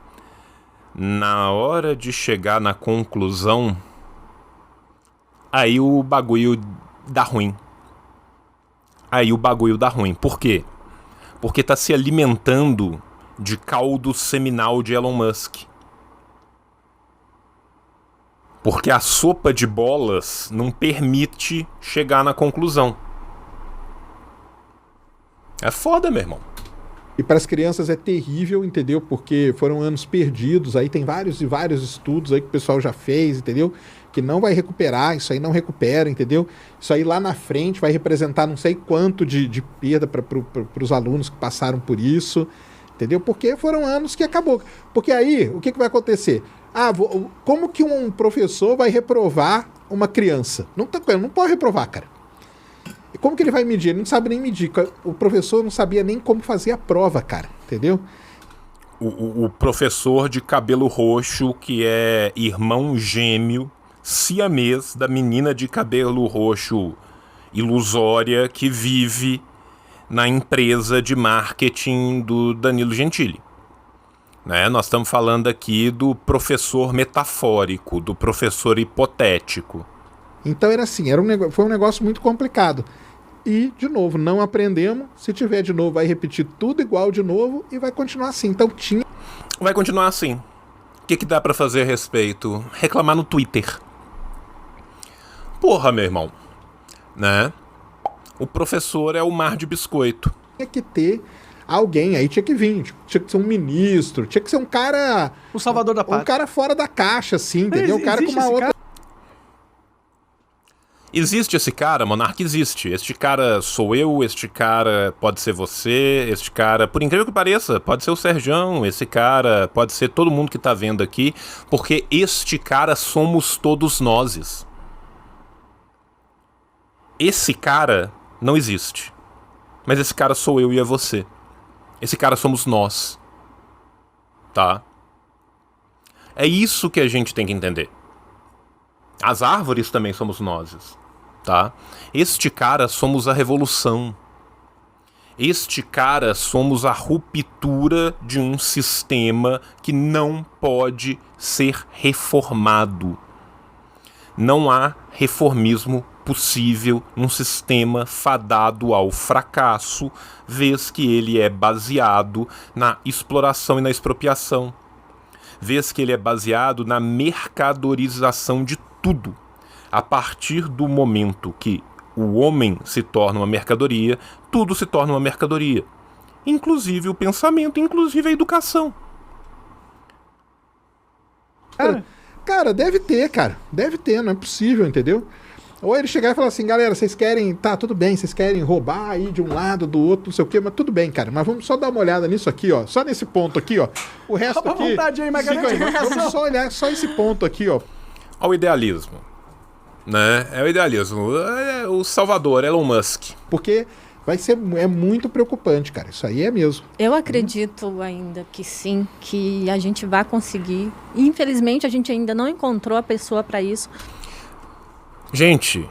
Na hora de chegar na conclusão, aí o bagulho dá ruim. Por quê? Porque tá se alimentando de caldo seminal de Elon Musk. Porque a sopa de bolas não permite chegar na conclusão. É foda, meu irmão. E para as crianças é terrível, entendeu? Porque foram anos perdidos, aí tem vários e vários estudos aí que o pessoal já fez, entendeu? Que não vai recuperar, isso aí não recupera, entendeu? Isso aí lá na frente vai representar não sei quanto de perda para os alunos que passaram por isso, entendeu? Porque foram anos que acabou. Porque aí, o que vai acontecer? Como que um professor vai reprovar uma criança? Não pode reprovar, cara. E como que ele vai medir? Ele não sabe nem medir. O professor não sabia nem como fazer a prova, cara. Entendeu? O professor de cabelo roxo, que é irmão gêmeo, siamês da menina de cabelo roxo ilusória que vive na empresa de marketing do Danilo Gentili. Né? Nós estamos falando aqui do professor metafórico, do professor hipotético. Então era assim, foi um negócio muito complicado. E, de novo, não aprendemos. Se tiver de novo, vai repetir tudo igual de novo e vai continuar assim. Então tinha... Vai continuar assim. O que dá pra fazer a respeito? Reclamar no Twitter. Porra, meu irmão. Né? O professor é o mar de biscoito. Tinha que ter alguém aí, tinha que vir. Tinha que ser um ministro, tinha que ser um cara... O salvador da pátria. Um cara fora da caixa, assim, entendeu? Um cara com uma outra... Existe esse cara, Monark? Existe. Este cara sou eu, este cara pode ser você, este cara, por incrível que pareça, pode ser o Serjão, esse cara pode ser todo mundo que tá vendo aqui, porque este cara somos todos nós. Esse cara não existe. Mas esse cara sou eu e é você. Esse cara somos nós. Tá? É isso que a gente tem que entender. As árvores também somos nós. Tá? Este cara somos a revolução. Este cara somos a ruptura de um sistema que não pode ser reformado. Não há reformismo possível num sistema fadado ao fracasso, vez que ele é baseado na exploração e na expropriação, vez que ele é baseado na mercadorização de tudo. A partir do momento que o homem se torna uma mercadoria, tudo se torna uma mercadoria. Inclusive o pensamento, inclusive a educação. Cara, deve ter, cara. Deve ter, não é possível, entendeu? Ou ele chegar e falar assim, galera, vocês querem... Tá, tudo bem, vocês querem roubar aí de um lado, do outro, não sei o quê, mas tudo bem, cara. Mas vamos só dar uma olhada nisso aqui, ó. Só nesse ponto aqui, ó. O resto Toma aqui... vontade aí, mas vamos só olhar só esse ponto aqui, ó. Olha o idealismo. Né? É o idealismo. É o salvador, Elon Musk. Porque é muito preocupante, cara. Isso aí é mesmo. Eu acredito ainda que sim, que a gente vai conseguir. Infelizmente, a gente ainda não encontrou a pessoa para isso. Gente,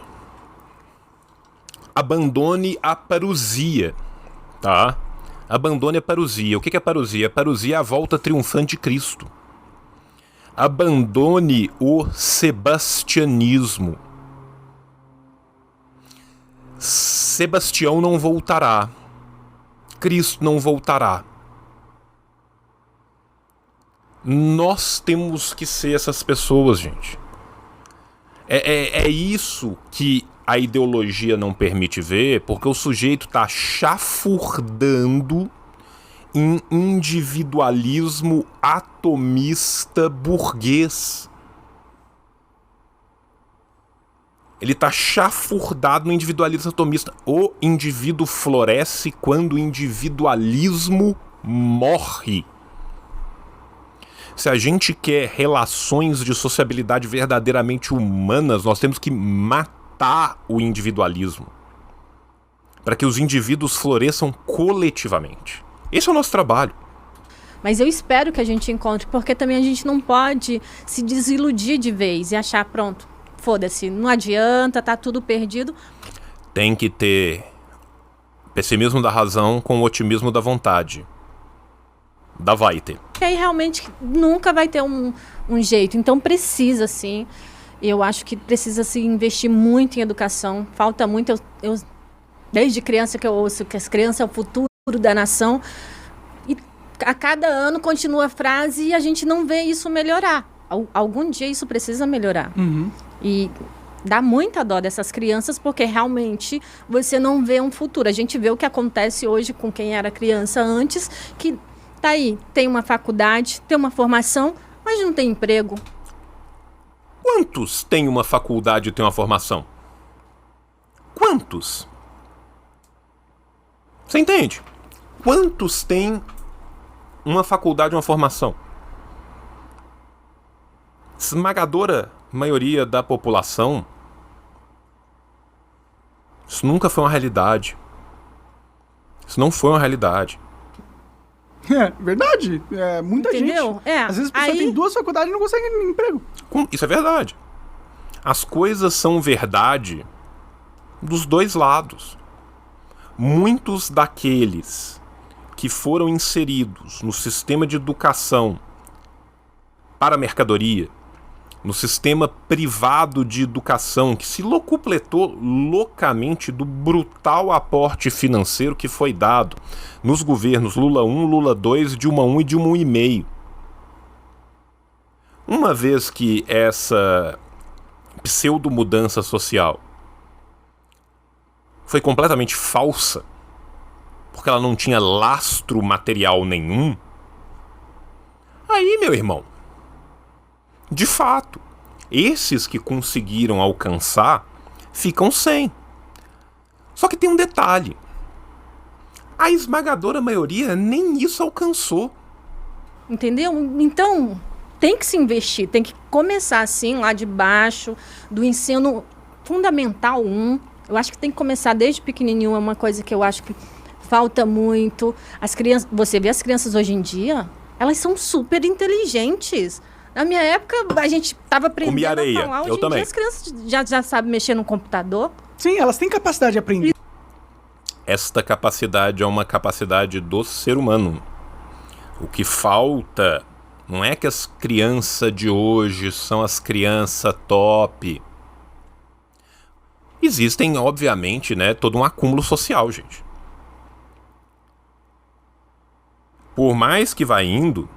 abandone a parousia, tá? Abandone a parousia. O que é parousia? A parousia é a volta triunfante de Cristo. Abandone o sebastianismo. Sebastião não voltará. Cristo não voltará. Nós temos que ser essas pessoas, gente. É isso que a ideologia não permite ver, porque o sujeito está chafurdando em individualismo atomista burguês. Ele está chafurdado no individualismo atomista. O indivíduo floresce quando o individualismo morre. Se a gente quer relações de sociabilidade verdadeiramente humanas, nós temos que matar o individualismo para que os indivíduos floresçam coletivamente. Esse é o nosso trabalho. Mas eu espero que a gente encontre, porque também a gente não pode se desiludir de vez e achar, pronto, foda-se, não adianta, tá tudo perdido. Tem que ter pessimismo da razão com o otimismo da vontade. Vai ter. E aí realmente nunca vai ter um jeito. Então precisa, sim. Eu acho que precisa se investir muito em educação. Falta muito. Eu desde criança que eu ouço que as crianças é o futuro da nação. E a cada ano continua a frase e a gente não vê isso melhorar. Algum dia isso precisa melhorar. E dá muita dó dessas crianças porque realmente você não vê um futuro. A gente vê o que acontece hoje com quem era criança antes, que tá aí, tem uma faculdade, tem uma formação, mas não tem emprego. Quantos têm uma faculdade e têm uma formação? Quantos? Você entende? Quantos têm uma faculdade e uma formação? Esmagadora maioria da população, isso nunca foi uma realidade. Isso não foi uma realidade. É verdade. Muita Entendeu? gente. Às vezes a pessoa tem 2 faculdades e não consegue emprego. Isso é verdade. As coisas são verdade dos dois lados. Muitos daqueles que foram inseridos no sistema de educação para a mercadoria, no sistema privado de educação, que se locupletou loucamente do brutal aporte financeiro que foi dado nos governos Lula 1, Lula 2, Dilma 1 e Dilma 1,5. Uma vez que essa pseudo-mudança social foi completamente falsa, porque ela não tinha lastro material nenhum, aí, meu irmão, de fato, esses que conseguiram alcançar ficam sem. Só que tem um detalhe. A esmagadora maioria nem isso alcançou. Entendeu? Então, tem que se investir, tem que começar assim, lá de baixo, do ensino fundamental 1. Eu acho que tem que começar desde pequenininho, é uma coisa que eu acho que falta muito. As crianças, você vê as crianças hoje em dia, elas são super inteligentes. Na minha época, a gente estava aprendendo Comia areia. a falar. Hoje Eu em também. dia, as crianças já sabem mexer no computador. Sim, elas têm capacidade de aprender. Esta capacidade é uma capacidade do ser humano. O que falta não é que as crianças de hoje são as crianças top. Existem, obviamente, né, todo um acúmulo social, gente. Por mais que vá indo,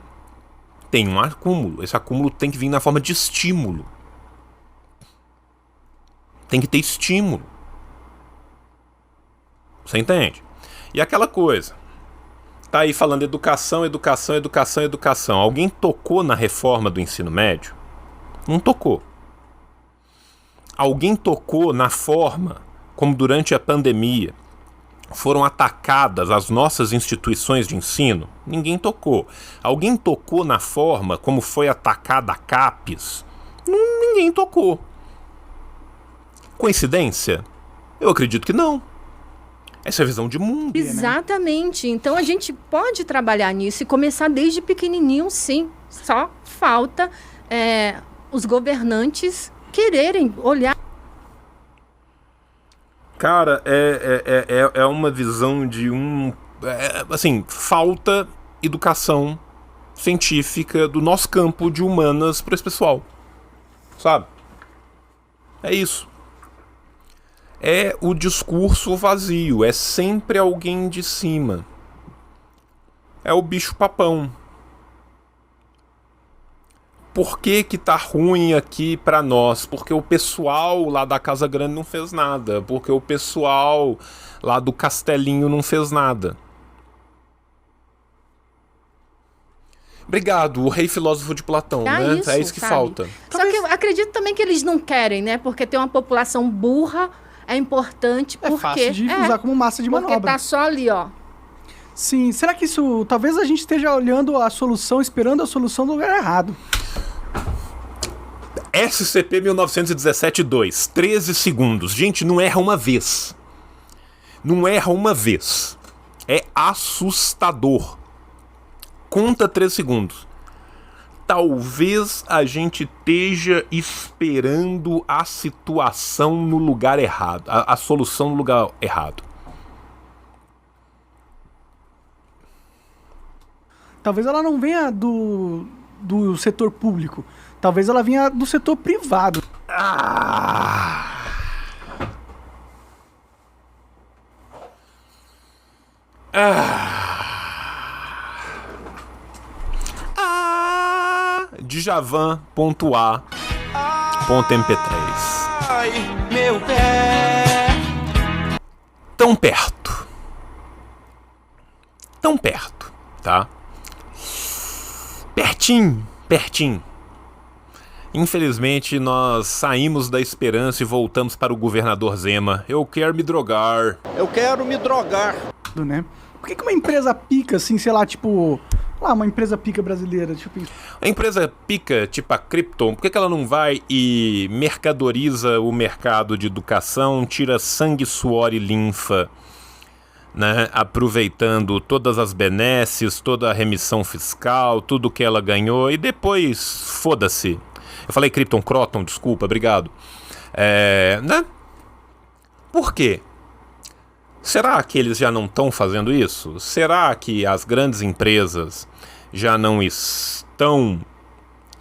tem um acúmulo. Esse acúmulo tem que vir na forma de estímulo. Tem que ter estímulo. Você entende? E aquela coisa. Tá aí falando educação, educação, educação, educação. Alguém tocou na reforma do ensino médio? Não tocou. Alguém tocou na forma como durante a pandemia foram atacadas as nossas instituições de ensino? Ninguém tocou. Alguém tocou na forma como foi atacada a CAPES? Ninguém tocou. Coincidência? Eu acredito que não. Essa é a visão de mundo. Exatamente. Então a gente pode trabalhar nisso e começar desde pequenininho, sim. Só falta os governantes quererem olhar. Cara, é uma visão de assim, falta educação científica do nosso campo de humanas para esse pessoal. Sabe? É isso. É o discurso vazio. É sempre alguém de cima. É o bicho papão. Por que que tá ruim aqui pra nós? Porque o pessoal lá da Casa Grande não fez nada. Porque o pessoal lá do Castelinho não fez nada. Obrigado, o rei filósofo de Platão, né? Isso, é isso que sabe? falta. Só que eu acredito também que eles não querem, né? Porque ter uma população burra é importante. É fácil de usar como massa de porque manobra. tá só ali, ó. Sim, será que isso... Talvez a gente esteja olhando a solução, esperando a solução do lugar errado. SCP-1917-2, 13 segundos. Gente, não erra uma vez. Não erra uma vez. É assustador. Conta 3 segundos. Talvez a gente esteja esperando a situação no lugar errado. A solução no lugar errado. Talvez ela não venha do setor público. Talvez ela venha do setor privado. Djavan.a.mp3. Ai, meu pé. Tão perto. Tão perto, tá? Pertinho, pertinho. Infelizmente, nós saímos da esperança e voltamos para o governador Zema. Eu quero me drogar. Eu quero me drogar. Né? Por que uma empresa pica, assim, sei lá, tipo... Lá, uma empresa pica brasileira, tipo isso. A empresa pica, tipo a Krypton, por que ela não vai e mercadoriza o mercado de educação, tira sangue, suor e linfa, né? Aproveitando todas as benesses, toda a remissão fiscal, tudo que ela ganhou, e depois, foda-se. Eu falei Krypton, Croton, desculpa, obrigado. Né? Por quê? Será que eles já não estão fazendo isso? Será que as grandes empresas já não estão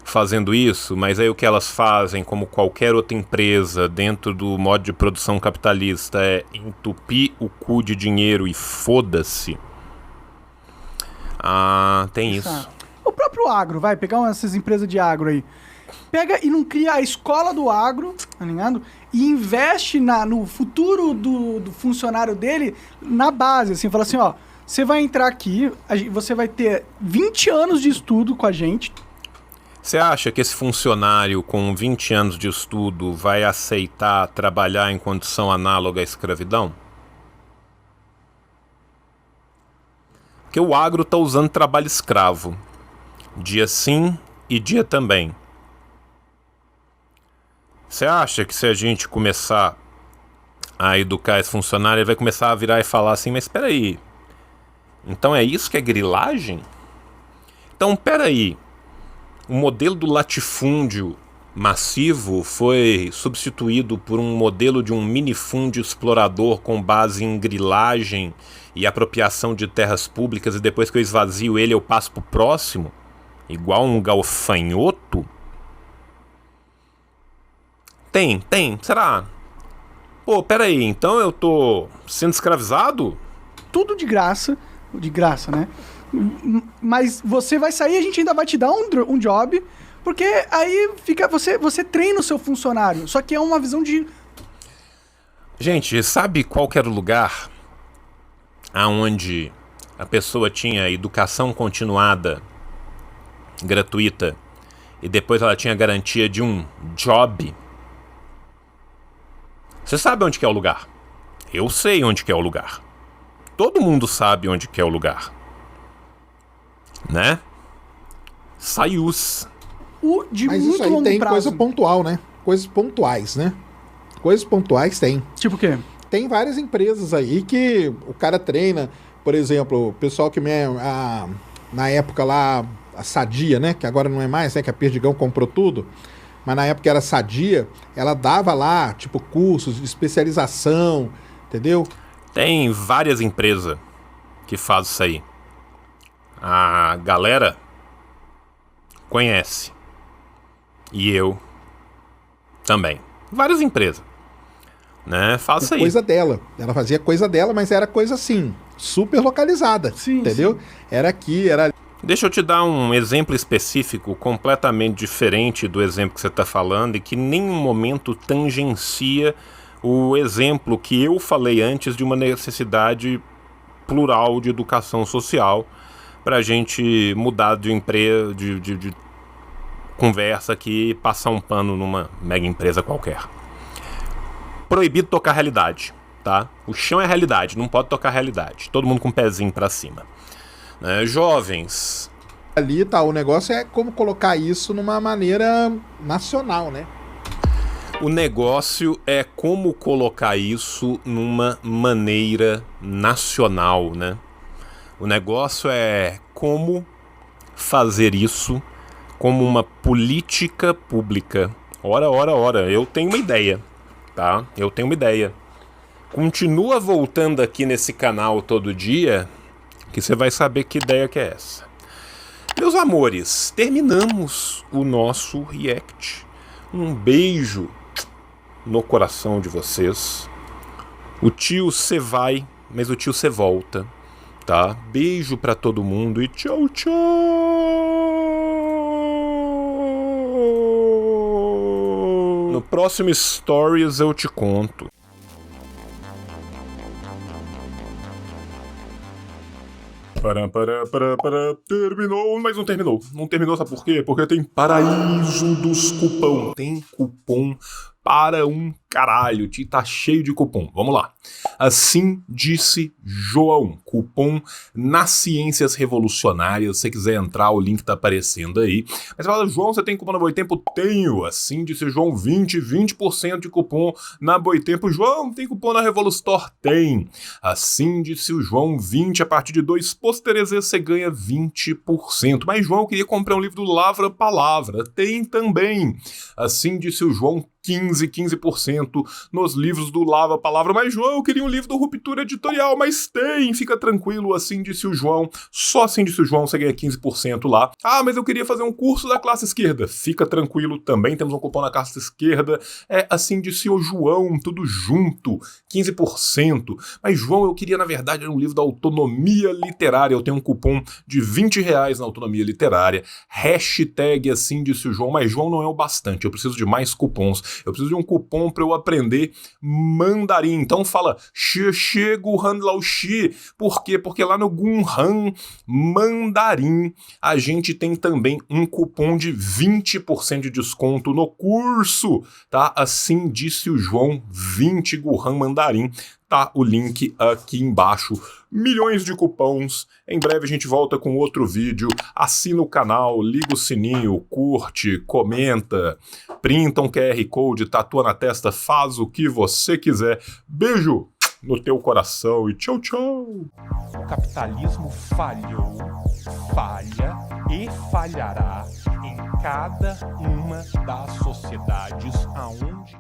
fazendo isso? Mas aí o que elas fazem, como qualquer outra empresa dentro do modo de produção capitalista, é entupir o cu de dinheiro e foda-se? Ah, tem isso. O próprio agro, vai pegar essas empresas de agro aí. Pega e não cria a escola do agro, tá ligado? E investe no futuro do funcionário dele na base, assim, fala assim, ó, você vai entrar aqui, você vai ter 20 anos de estudo com a gente. Você acha que esse funcionário com 20 anos de estudo vai aceitar trabalhar em condição análoga à escravidão? Porque o agro está usando trabalho escravo. Dia sim e dia também. Você acha que se a gente começar a educar esse funcionário, ele vai começar a virar e falar assim, mas espera aí, então é isso que é grilagem? Então, espera aí, o modelo do latifúndio massivo foi substituído por um modelo de um minifúndio explorador com base em grilagem e apropriação de terras públicas, e depois que eu esvazio ele eu passo pro próximo, igual um gafanhoto? Tem, será? Pô, pera aí, então eu tô sendo escravizado? Tudo de graça, né? Mas você vai sair, a gente ainda vai te dar um job, porque aí fica você treina o seu funcionário, só que é uma visão de... Gente, sabe qual que era o lugar aonde a pessoa tinha educação continuada, gratuita, e depois ela tinha garantia de um job? Você sabe onde que é o lugar? Eu sei onde que é o lugar. Todo mundo sabe onde que é o lugar. Né? Saius. Mas isso aí tem coisa pontual, né? Coisas pontuais, né? Coisas pontuais tem. Tipo o quê? Tem várias empresas aí que o cara treina. Por exemplo, o pessoal que na época lá, a Sadia, né? Que agora não é mais, né? Que a Perdigão comprou tudo. Mas na época era Sadia, ela dava lá, tipo, cursos de especialização, entendeu? Tem várias empresas que fazem isso aí. A galera conhece. E eu também. Várias empresas. Né? Faz isso aí. Coisa dela. Ela fazia coisa dela, mas era coisa assim, super localizada. Sim, entendeu? Sim. Era aqui, era... Deixa eu te dar um exemplo específico completamente diferente do exemplo que você está falando e que em nenhum momento tangencia o exemplo que eu falei antes de uma necessidade plural de educação social para a gente mudar de empresa, de conversa aqui e passar um pano numa mega empresa qualquer. Proibido tocar realidade. tá? O chão é a realidade, não pode tocar a realidade. Todo mundo com o pezinho pra cima. Né? Jovens... Ali tá, o negócio é como colocar isso numa maneira nacional, né? O negócio é como colocar isso numa maneira nacional, né? O negócio é como fazer isso como uma política pública. Ora, eu tenho uma ideia, tá? Eu tenho uma ideia. Continua voltando aqui nesse canal todo dia, que você vai saber que ideia que é essa. Meus amores, terminamos o nosso react. Um beijo no coração de vocês. O tio cê vai, mas o tio cê volta, tá? Beijo pra todo mundo e tchau, tchau! No próximo Stories eu te conto. Terminou, mas não terminou. Não terminou, sabe por quê? Porque tem Paraíso dos Cupom. Tem cupom para um caralho. Tá cheio de cupom. Vamos lá. Assim disse João. Cupom nas Ciências Revolucionárias. Se você quiser entrar, o link tá aparecendo aí. Mas você fala, João, você tem cupom na Boitempo? Tenho. Assim disse João, 20% de cupom na Boitempo. João, tem cupom na Revolustore? Tem. Assim disse o João, 20 a partir de 2 pôsteres você ganha 20%. Mas João, eu queria comprar um livro do Lavra Palavra. Tem também. Assim disse o João, 15% nos livros do Lava Palavra. Mas, João, eu queria um livro do Ruptura Editorial, mas tem, fica tranquilo, assim disse o João. Só assim disse o João, você ganha 15% lá. Ah, mas eu queria fazer um curso da classe esquerda. Fica tranquilo, também temos um cupom na classe esquerda. É, assim disse o João, tudo junto, 15%. Mas, João, eu queria, na verdade, um livro da autonomia literária. Eu tenho um cupom de R$20 na autonomia literária. Hashtag assim disse o João, mas, João, não é o bastante, eu preciso de mais cupons. Eu preciso de um cupom para eu aprender mandarim. Então fala Xie Guhan Lao Xi. Por quê? Porque lá no Gunhan Mandarim a gente tem também um cupom de 20% de desconto no curso, tá? Assim disse o João, 20 Guhan Mandarim. Tá o link aqui embaixo. Milhões de cupons. Em breve a gente volta com outro vídeo. Assina o canal, liga o sininho, curte, comenta, printa um QR Code, tatua na testa, faz o que você quiser. Beijo no teu coração e tchau, tchau. O capitalismo falhou, falha e falhará em cada uma das sociedades aonde